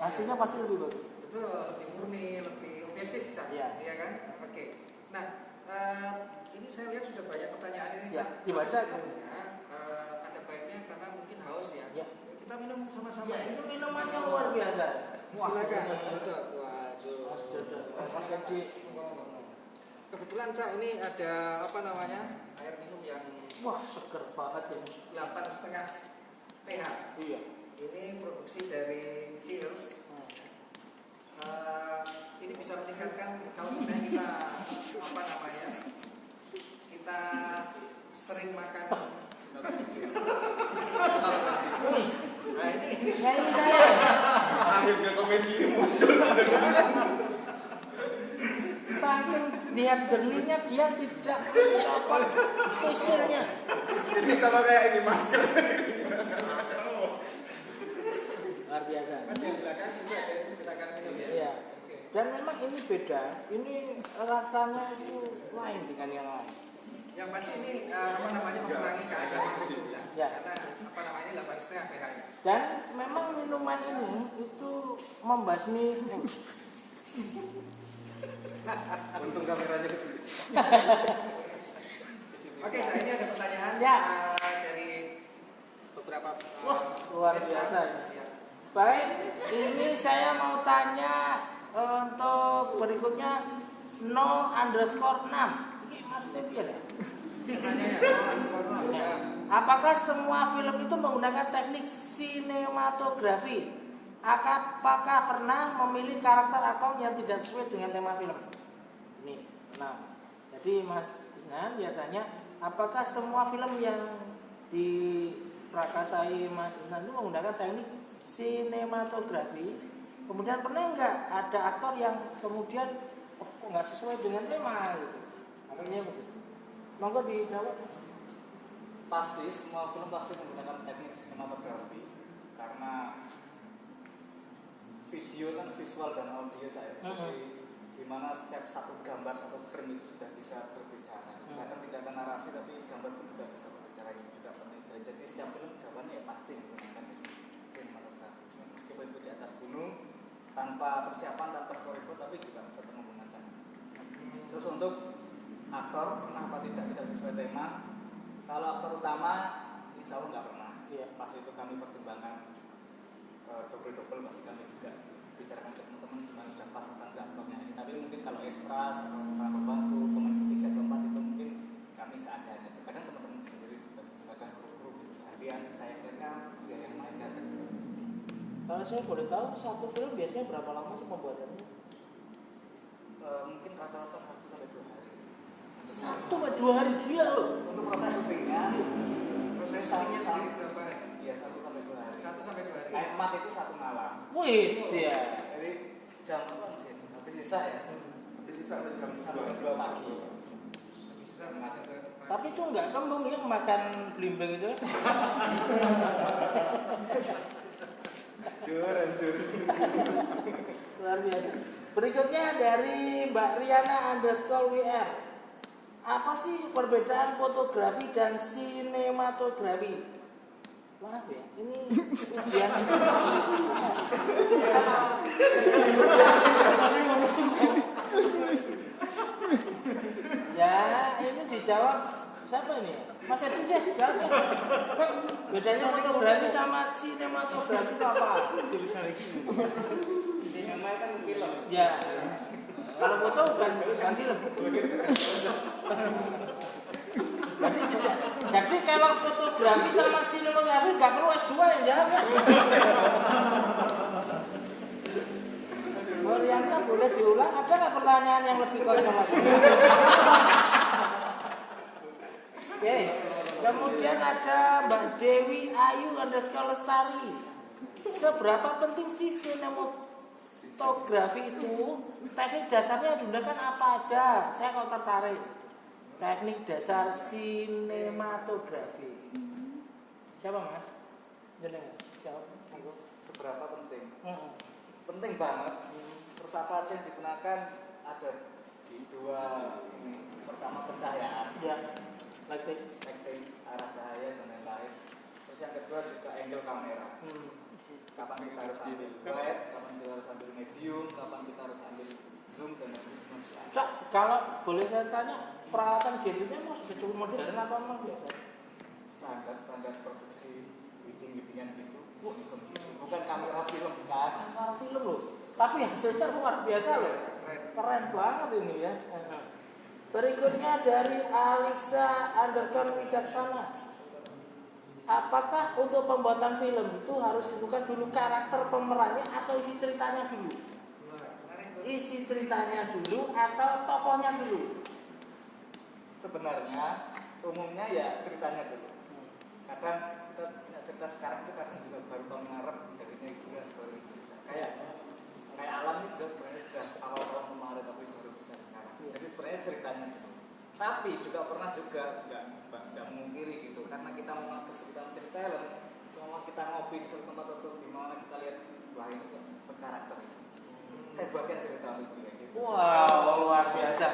hasilnya pasti lebih bagus. Betul, lebih murni, lebih objektif, Cak. Iya. Iya kan? Oke. Nah, ini saya lihat sudah banyak pertanyaan ini, Ya, Cak. dibaca. Sebetulnya, ada baiknya karena mungkin haus ya. Ya. Kita minum sama-sama. Ya, ini minumannya luar biasa. Silakan. Sudah. Mas Haji, kebetulan, Cak, ini ada apa namanya air minum yang Wah, seger banget ini. 8,5 pH. Iya. Ini produksi dari Cheers. Ini bisa meningkatkan kalau misalnya kita apa namanya kita sering makan. Nah, ini Nyanyi saya. Akhirnya komedi muncul. Saking lihat jernihnya dia tidak mencopot facialnya. Jadi sama kayak ini masker. Luar biasa. Mas yang belakang juga ada, itu silakan minum ya. Iya. Oke. Dan memang ini beda. Ini rasanya itu lain dengan yang lain. Yang pasti ini apa namanya mengurangi keasaman itu, Cak. Ya. Karena apa namanya 8,5 pH-nya. Dan memang minuman ini itu membasmi Untung kameranya ke sini. Oke, saya ini ada pertanyaan Ya. dari beberapa Wah, luar biasa. Ya. Baik, ini saya mau tanya untuk berikutnya 0_6. Ini maksudnya biar ya? Pertanyaannya, Ya. Apakah semua film itu menggunakan teknik sinematografi? Apakah pernah memilih karakter aktor yang tidak sesuai dengan tema film? Ini, nah. Jadi Mas Isnan dia tanya, apakah semua film yang diprakasai Mas Isnan itu menggunakan teknik sinematografi? Kemudian pernah nggak ada aktor yang kemudian kok nggak sesuai dengan tema gitu? Akhirnya begitu. Monggo dijawab. Pasti semua film pasti menggunakan teknik sinematografi karena video kan visual dan audio, Cak. Jadi gimana setiap satu gambar, satu frame itu sudah bisa berbicara. Bahkan tidak ada narasi tapi gambar pun juga bisa berbicara, itu juga penting sekali. Jadi setiap film jawabannya ya pasti menggunakan sinematografi. Meskipun itu di atas gunung tanpa persiapan, tanpa storyboard, tapi juga tetap menggunakan. Terus untuk aktor pernah apa tidak sesuai tema? Kalau aktor utama insya Allah nggak pernah. Iya. Pas itu kami pertimbangkan double pasti kami juga bicarakan ke teman-teman gimana sudah pas apa enggak aktornya ini. Tapi mungkin kalau extras atau peran pembantu pemain ketiga keempat itu mungkin kami seadanya. Kadang teman-teman sendiri juga kru gitu. Gantian saya Kalau saya boleh tahu satu film biasanya berapa lama sih pembuatannya? Mungkin rata-rata 1 sampai 2 hari. 1-2 hari, gila loh. Untuk proses syutingnya, Proses syutingnya sendiri berapa hari? iya 1 sampai 2 hari. 1 sampai 2 hari. Kayak emat itu 1 malam. Wih, dia. Jadi jam apa sih? Habis sisa ya. Habis sisa ada jam 1 2. 2 pagi. Bisa makan berapa? Tapi itu nggak kembung ya makan blimbing itu. Hancur. Luar biasa. Berikutnya dari Mbak Riana_WR. Apa sih perbedaan fotografi dan sinematografi? Maaf ya, ini ujian. Ya, ini dijawab siapa ini? Mas Edi deh, jawabnya. Bedanya fotografi sama sinematografi itu apa? Tulisan lagi. Sinema kan film. Ya. Kalau foto bukan film. Jadi kalau fotografi sama sinematografi nggak perlu S2 yang jawab ya. Mariana boleh diulang, ada nggak pertanyaan yang lebih konyol lagi? Oke, kemudian ada Mbak Dewi Ayu_Lestari. Seberapa penting sih sinematografi itu? Teknik dasarnya digunakan apa aja? Saya kok tertarik. Teknik dasar sinematografi. Siapa Mas? Jenengan. Jawab. Seberapa penting? Penting banget. Terus apa aja yang digunakan? Ada di 2 ini. Pertama pencahayaan. Ya. Lighting. Arah cahaya dan lain-lain. Terus yang kedua juga angle kamera. Kapan kita harus ambil wide, kapan kita harus ambil medium, kapan kita harus ambil zoom dan sebagainya. Cak, kalau boleh saya tanya, peralatan gadgetnya memang sudah cukup modern apa memang biasa? Standar produksi wedding-weddingan gitu. Bukan kamera film, bukan. Kamera film loh. Tapi hasilnya luar biasa loh. Keren banget ini ya. Berikutnya dari Alexa_Wicaksana. Apakah untuk pembuatan film itu harus ditentukan dulu karakter pemerannya atau isi ceritanya dulu? Isi ceritanya dulu atau tokohnya dulu? Sebenarnya umumnya ya ceritanya dulu. Kadang kita punya cerita sekarang itu kadang juga baru tahun ngarep jadinya itu ya story cerita. Kayak Alam itu juga sebenarnya sudah awal-awal kemarin tapi baru bisa sekarang. Jadi sebenarnya ceritanya dulu. Tapi juga pernah juga nggak mengkiri gitu karena kita mau kesulitan cerita semua kita ngopi di suatu tempat atau di mana kita lihat wah ini kok berkarakter itu. Saya buatkan cerita lucu kayak gitu. Wow, luar biasa.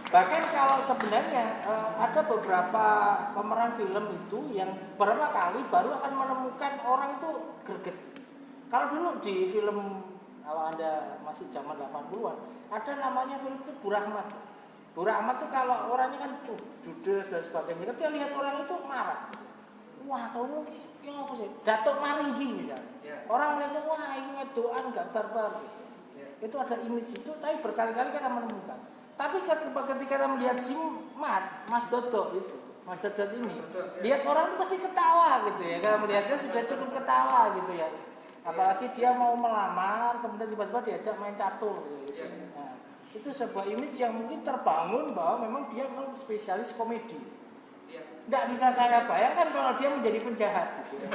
Bahkan kalau sebenarnya ada beberapa pemeran film itu yang beberapa kali baru akan menemukan orang itu greget. Kalau dulu di film, kalau Anda masih zaman 80-an, ada namanya film itu Bu Rahmat. Bu Rahmat itu kalau orangnya kan judes dan sebagainya, ketika lihat orang itu marah. Wah, kamu ini apa sih? Datuk Maringgi misalnya. Orang melihatnya, wah ini ngedoan gak barbar gitu. Itu ada image itu, tapi berkali-kali kita menemukan. Tapi ketika kita melihat si Mas Dodot itu, Mas Dodot ini, lihat orang itu pasti ketawa gitu ya. Kalau melihatnya sudah cukup ketawa gitu ya. Apalagi dia mau melamar, kemudian tiba-tiba diajak main catur gitu. Nah, itu sebuah image yang mungkin terbangun bahwa memang dia memang spesialis komedi. Tidak bisa saya bayangkan kalau dia menjadi penjahat gitu.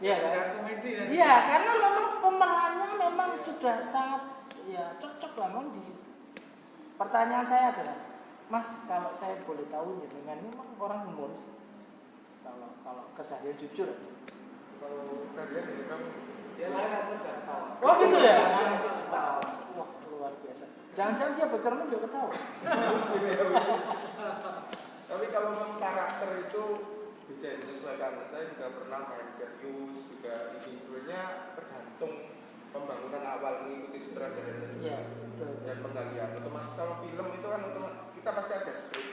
Iya kan? Iya, karena memang pemerannya memang sudah sangat ya cocok lah memang di situ. Pertanyaan saya adalah, Mas, kalau saya boleh tahu jenengan ini memang orang humoris. Kalau keseharian jujur aja. Kalau saya lihat itu kan Dia lain aja sudah ketawa. Oh gitu ya? Ketawa. Wah, luar biasa. Jangan-jangan dia bercermin juga ketawa. tapi kalau memang karakter itu beda disesuaikan. Saya juga pernah main serius juga ini sebenarnya tergantung pembangunan awal mengikuti sutradara dan penggalian. Otomatis kalau film itu kan kita pasti ada skrip.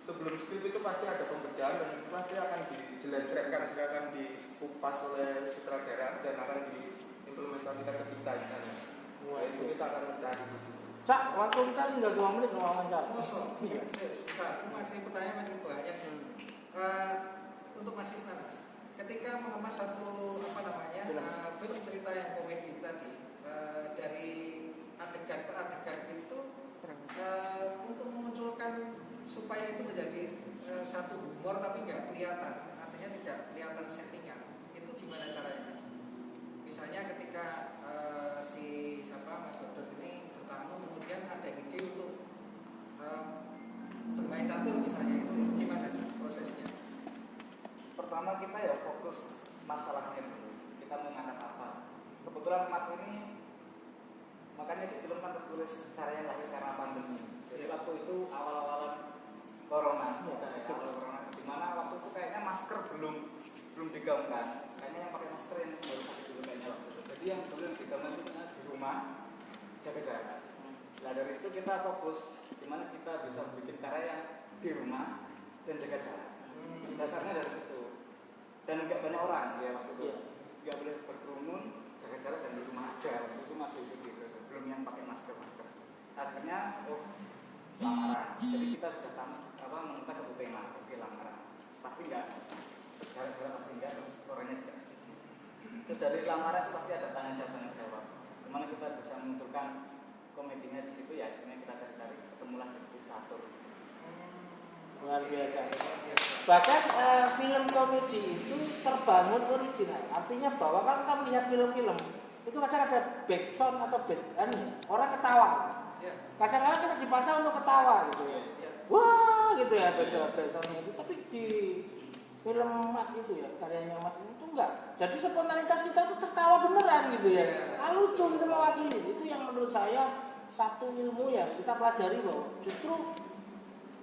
Sebelum skrip itu pasti ada pembedahan dan pasti akan dijelentrekkan, akan dikupas oleh sutradara dan akan diimplementasikan ke kita di sana. Itu kita akan mencari di situ. Cak, waktu kita tinggal 2 menit wawancara. Iya. Sebentar, masih pertanyaan masih banyak. Untuk Mas Isnan, Mas. ketika mengemas satu film cerita yang komedi tadi, dari adegan per adegan itu untuk memunculkan supaya itu menjadi satu humor tapi nggak kelihatan, artinya tidak kelihatan settingan, itu gimana caranya Mas? Misalnya ketika si Mas Dodot ini bertamu kemudian ada ide untuk bermain catur misalnya, itu gimana prosesnya? Pertama kita ya fokus masalahnya dulu, kita mau ngangkat apa. Kebetulan Mat ini makanya di film kan tertulis karya lahir karena pandemi. Jadi waktu itu awal-awalan corona, di mana waktu itu kayaknya masker belum digaungkan. Kayaknya yang pakai masker yang baru sakit dulu kayaknya waktu itu. Jadi yang dulu yang digaungkan itu di rumah jaga jarak. Nah dari itu kita fokus gimana kita bisa bikin karya yang di rumah dan jaga jarak. Dasarnya dari situ. Dan nggak banyak orang ya waktu itu. Nggak boleh berkerumun, jaga jarak dan di rumah aja. Waktu itu masih gitu. Belum yang pakai masker. Akhirnya lamaran. Jadi kita sudah menemukan satu tema. Oke, lamaran. Pasti nggak jarak-jarak, pasti nggak, terus orangnya juga sedikit. Terus dari lamaran itu pasti ada tanya jawab. Gimana kita bisa menentukan komedinya di situ ya, akhirnya kita cari-cari, ketemulah di situ catur. Luar biasa. Bahkan film komedi itu terbangun original. Artinya bahwa kalau kita melihat film-film itu kadang ada backsound atau orang ketawa. Kadang-kadang kita dipaksa untuk ketawa gitu ya. Wah gitu ya backsoundnya itu. Tapi di film Mat itu ya karyanya Mas itu enggak. Jadi spontanitas kita itu tertawa beneran gitu ya. Lucu gitu mewakili. Itu yang menurut saya satu ilmu yang kita pelajari bahwa justru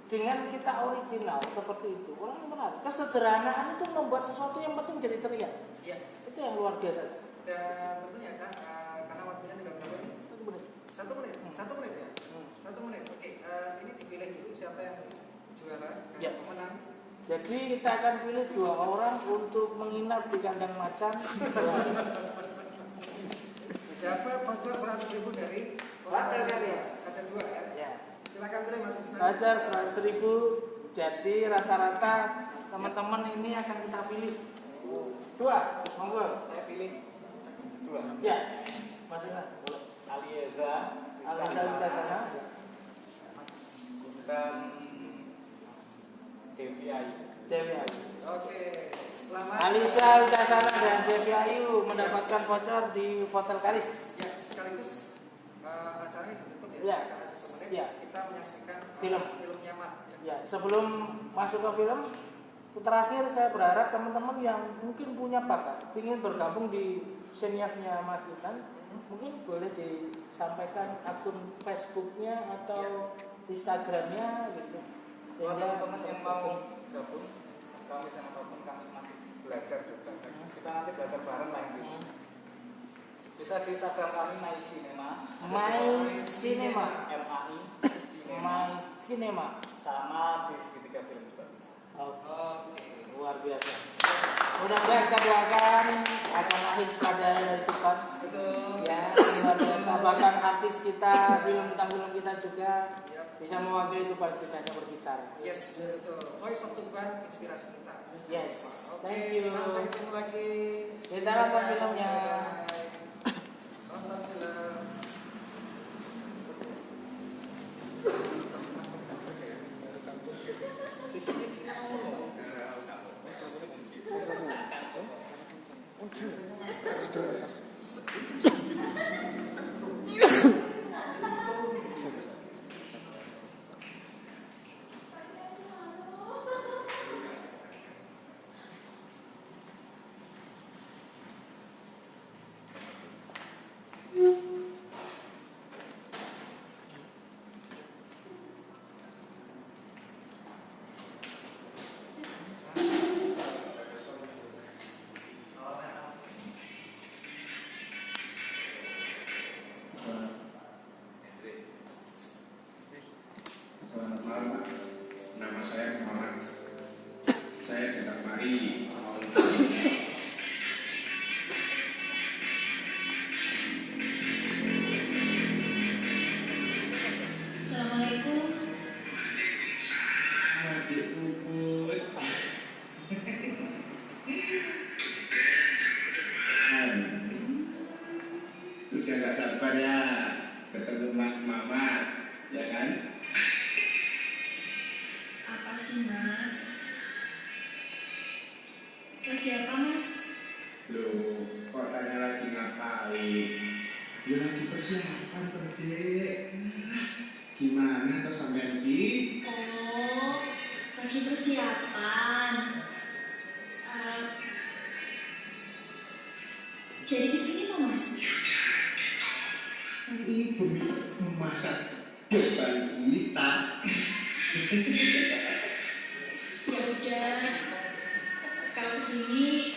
dengan kita original seperti itu orang menarik. Kesederhanaan itu membuat sesuatu yang penting jadi teriak. Iya. Itu yang luar biasa. Dan tentunya karena waktunya tinggal berapa ini? 1 menit. 1 menit ya. 1 menit. Oke. Ini dipilih dulu siapa yang juara, yang pemenang. Jadi kita akan pilih 2 orang untuk menginap di kandang macan. Siapa voucher 100.000 dari Voucher series. Ada 2 ya. Ya. Silakan pilih Mas Isna. Voucher 100.000. Jadi rata-rata teman-teman ini akan kita pilih 2. Monggo. Saya pilih 2. Ya. Mas Isna, boleh. Alieza Wicasana dan Devi Ayu. Oke. Selamat. Alisa Wicasana dan Devi Ayu mendapatkan voucher di Hotel Karis. Ya, sekaligus acaranya ditutup ya. Ya. Karena 1 menit Ya. kita menyaksikan filmnya Mat. Ya, sebelum masuk ke film, terakhir saya berharap teman-teman yang mungkin punya bakat, ingin bergabung di seniasnya Mas Isnan, mungkin boleh disampaikan akun Facebooknya atau Instagramnya gitu. Sehingga teman-teman yang mau gabung, kami sama teman kami masih belajar juga. Kita nanti belajar bareng lah gitu. Bisa di Instagram kami My Cinema. My Cinema. Sama di segitiga film juga bisa. Oke, luar biasa. Mudah-mudahan kita doakan akan lahir pada cepat. Betul. Ya, luar biasa. Bahkan artis kita, bintang film kita juga bisa mewakili itu pada ceritanya berbicara. Yes, betul. Voice of Tuban, inspirasi kita. Yes, Oke, thank you. sampai ketemu lagi. Kita nonton filmnya. Nonton film. Selamat malam, nama saya Muhammad. Saya datang mari Assalamualaikum. Waalaikumsalam. Makasih, Mas. Lagi apa, Mas? Loh, kok tanya lagi ngapain? Ya lagi persiapan, Dek. Gimana toh sampean iki? Oh, lagi persiapan. Jadi kesini toh, Mas? Kan ini demi memasak depan kita. Ya udah, kalau kesini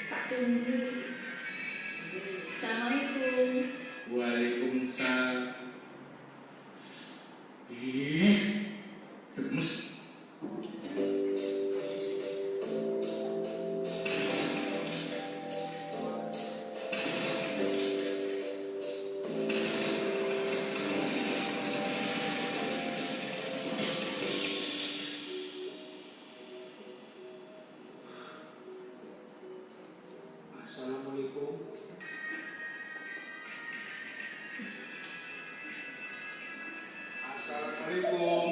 tak tunggu. Assalamualaikum. Waalaikumsalam. Gemes. Assalamualaikum. Assalamualaikum.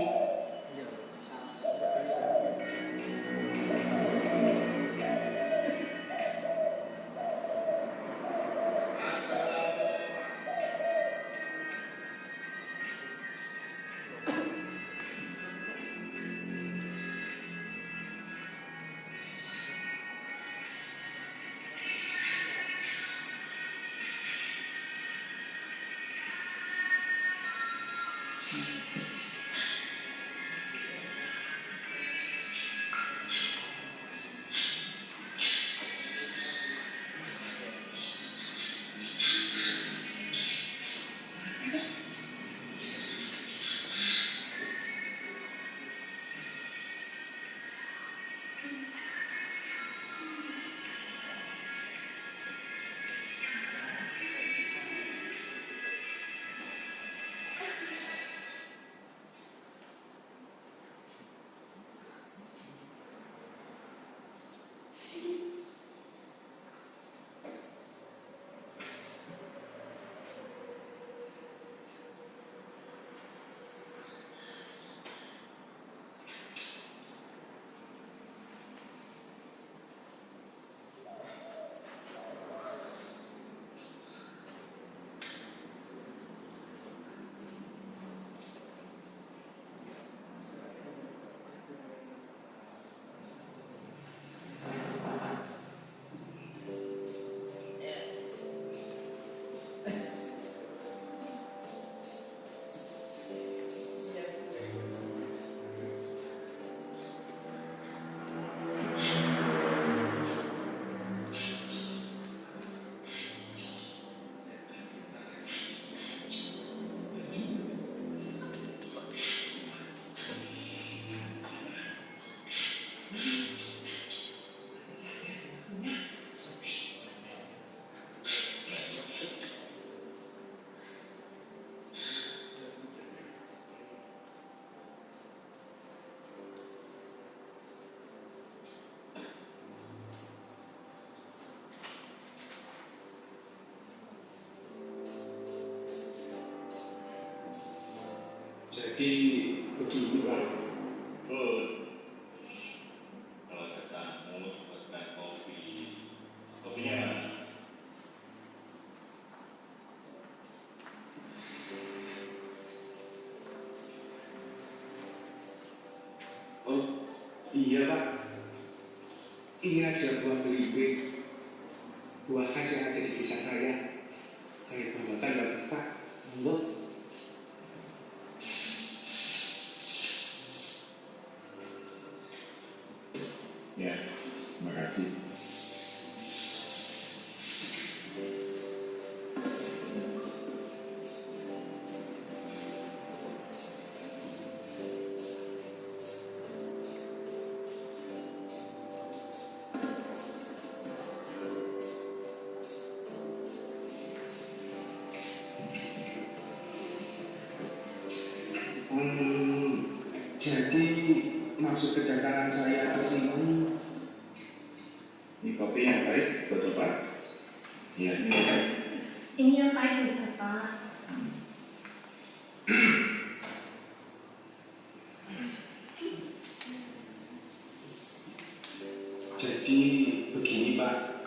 Jadi begini Pak. Kalau ketemu pesan kopi, kopinya mana? Oh iya Pak. Ini ada buah belimbing, buah khas yang ada di desa saya. Saya bawakan Bapak Pak. Monggo. Ya, terima kasih. Jadi maksud kedatangan saya ke sini, Ini kopi yang baik buat Bapak. Ya, ini baik. Ini yang baik buat Bapak. Jadi begini Pak,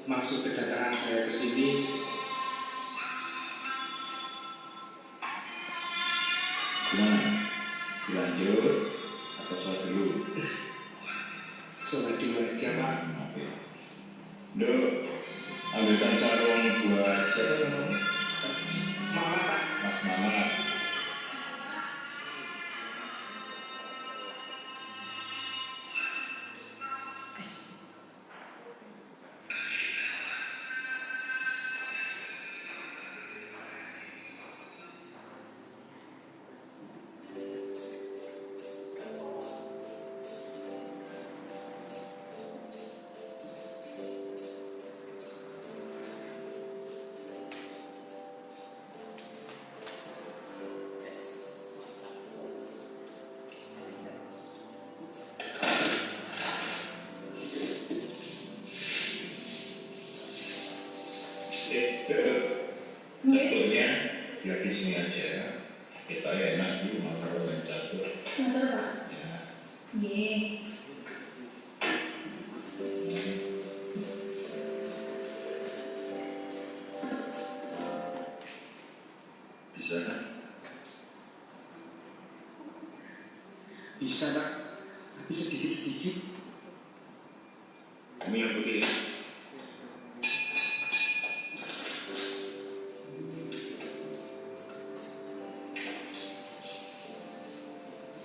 maksud kedatangan saya ke sini Gimana? Lanjut atau sholat dulu? sholat dulu aja Pak. Oke. Dok, ambilkan sarung buat siapa namanya? Mama Pak. Mas Mamat. Contohnya ya di sini aja. Kita enak di rumah kalau main catur. Catur Pak. Ya. Nggih. Bisa kan? Bisa Pak, tapi sedikit-sedikit. Ini yang putih ya?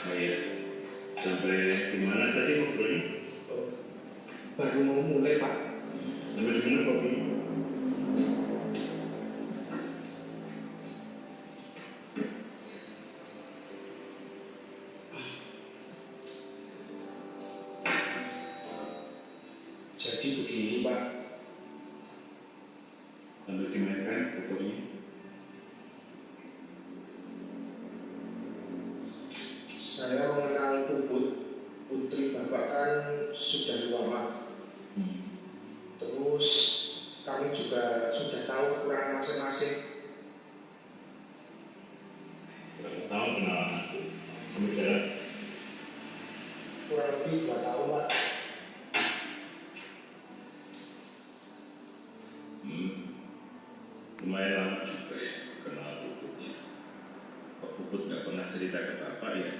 Oh iya. Sampai dimana tadi ngobrolnya? Baru mau mulai Pak. Sampai di mana kopi? Jadi begini Pak, Sampai dimainkan pokoknya. saya mengenal Putri Bapak kan sudah lama. Terus kami juga sudah tahu kekurangan masing-masing. Berapa tahun kenalan aku? Semenjak Kurang lebih 2 tahun Pak. lumayan lama juga ya kenal Puputnya. Kok Puput nggak pernah cerita ke bapak ya?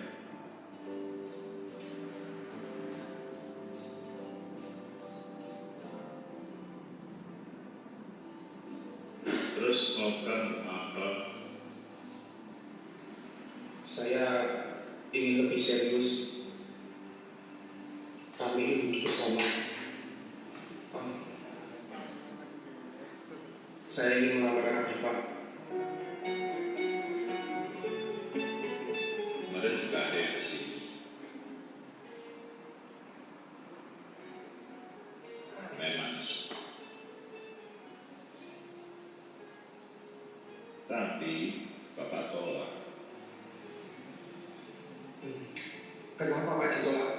Terus mau kamu apa? Saya ingin lebih serius. Kami ingin hidup bersama. Saya ingin melamar adik Pak. Kemarin juga ada yang di sini. Memang tapi bapak tolak. Kenapa Pak ditolak?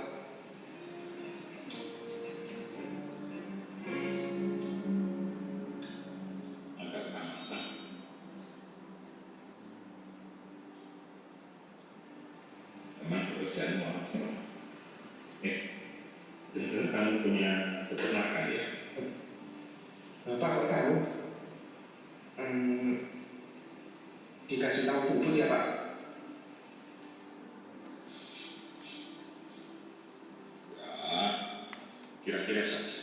Agak anak. Memang pekerjaan mau apa? Dengar kamu punya peternakan ya? Bapak kok tahu? Dikasih tahu Puput ya Pak? Ya, kira-kira saja.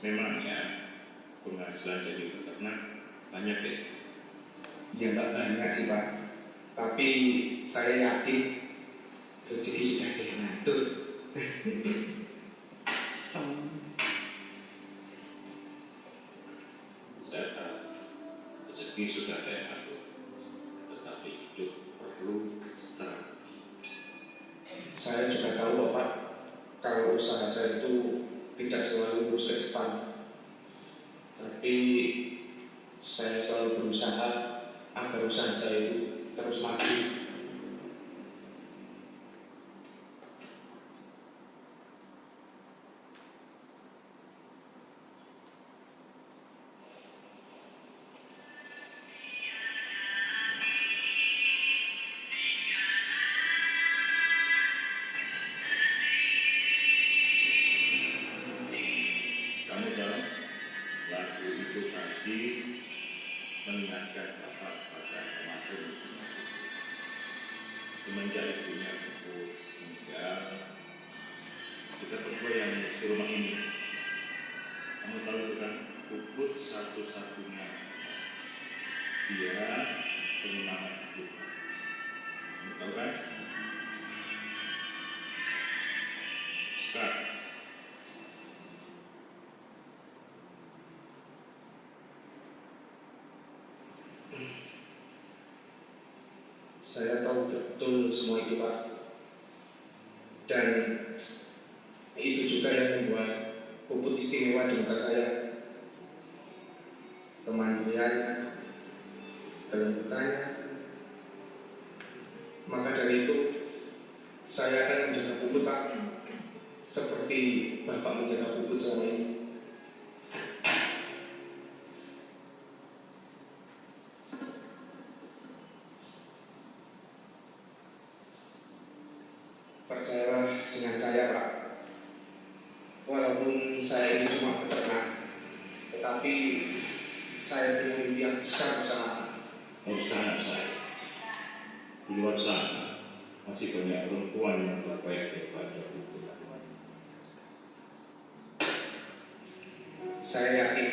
Memangnya penghasilan jadi peternak banyak ya? Ya nggak banyak sih Pak. Tapi saya yakin rezeki sudah dia ngatur. Saya tahu rezeki sudah ada yang atur, tetapi hidup perlu strategi. Saya juga tahu Bapak, kalau usaha saya itu tidak selalu lurus ke depan. Tapi saya selalu berusaha agar usaha saya itu terus maju. semenjak ibunya Puput meninggal, kita berdua yang di rumah ini. Kamu tahu itu kan, Puput satu-satunya dia penyemangat hidup. Kamu tahu kan? Sekarang saya tahu betul semua itu, Pak. Dan itu juga yang membuat Puput istimewa di mata saya. Kemandiriannya, kelembutannya. Maka dari itu, saya akan menjaga Puput, Pak. Seperti Bapak menjaga Puput selama ini. Percayalah dengan saya, Pak. Walaupun saya ini cuma peternak, tetapi saya punya mimpi yang besar bersama. usaha saya. Di luar sana masih banyak perempuan yang terbaik daripada Puput. Saya yakin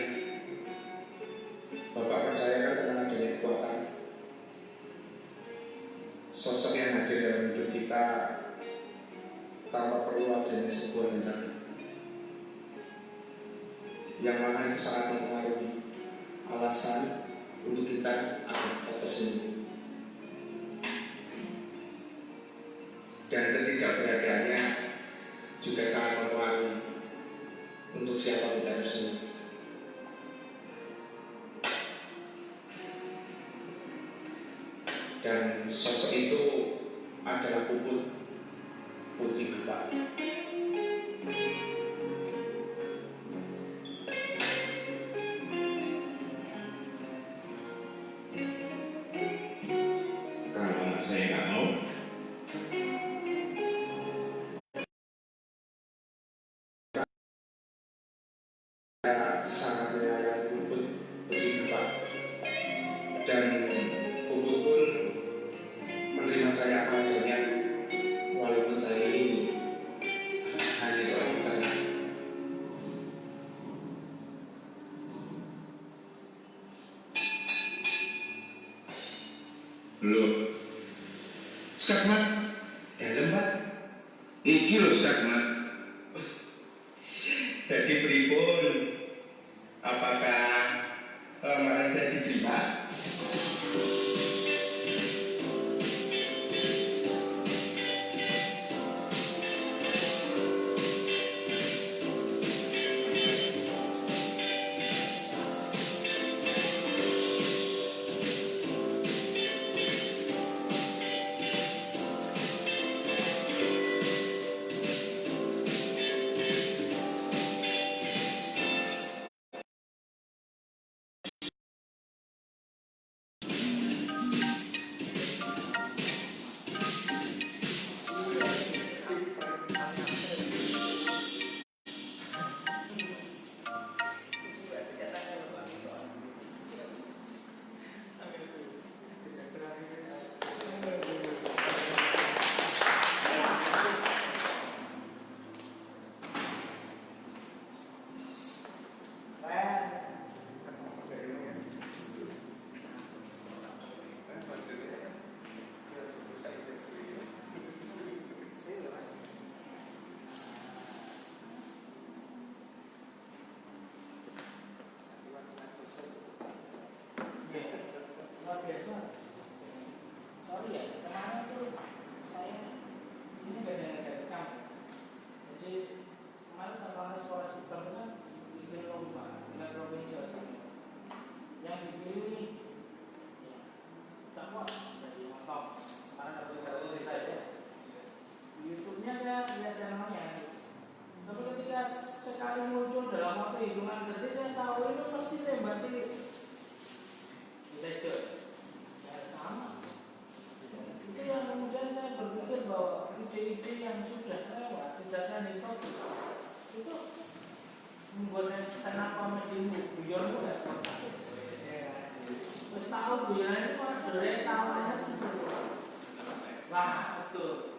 Bapak percayakan dengan adanya kekuatan sosok yang hadir dalam hidup kita tanpa perlu adanya sebuah rencana yang mana itu sangat mempengaruhi alasan untuk kita akan tersenyum, dan ketidakberadaannya juga sangat mempengaruhi untuk siapa kita tersenyum. Dan sosok itu adalah Puput, putri Bapak. Kalau anak saya nggak mau, Saya sangat menyayangi Puput, putri Bapak. Dan Puput pun menerima saya apa adanya, walaupun saya ini hanya seorang peternak. belum. Skakmat, dalam, Pak. Iki loh stagmat. Jadi pripun? Apakah lamaran saya diterima? Luar biasa. Sorry ya, kemarin tuh saya ini gak ada yang rekam. Jadi kemarin sama suara sistem kan bikin lomba tingkat provinsi aja. Yang dipilih ya tak kuat jadi nonton. Kemarin ada satu cerita ya. Di YouTube-nya saya lihat channelnya. Tapi ketika sekali muncul dalam waktu hitungan detik saya tahu itu pasti tembak lecet ya sama. Itu yang kemudian saya berpikir bahwa ide-ide yang sudah lewat setidaknya di topik itu membuat stand up comedy guyon itu nggak seperti itu. Terus tahu guyon itu malah dari tawannya terus Nah, betul.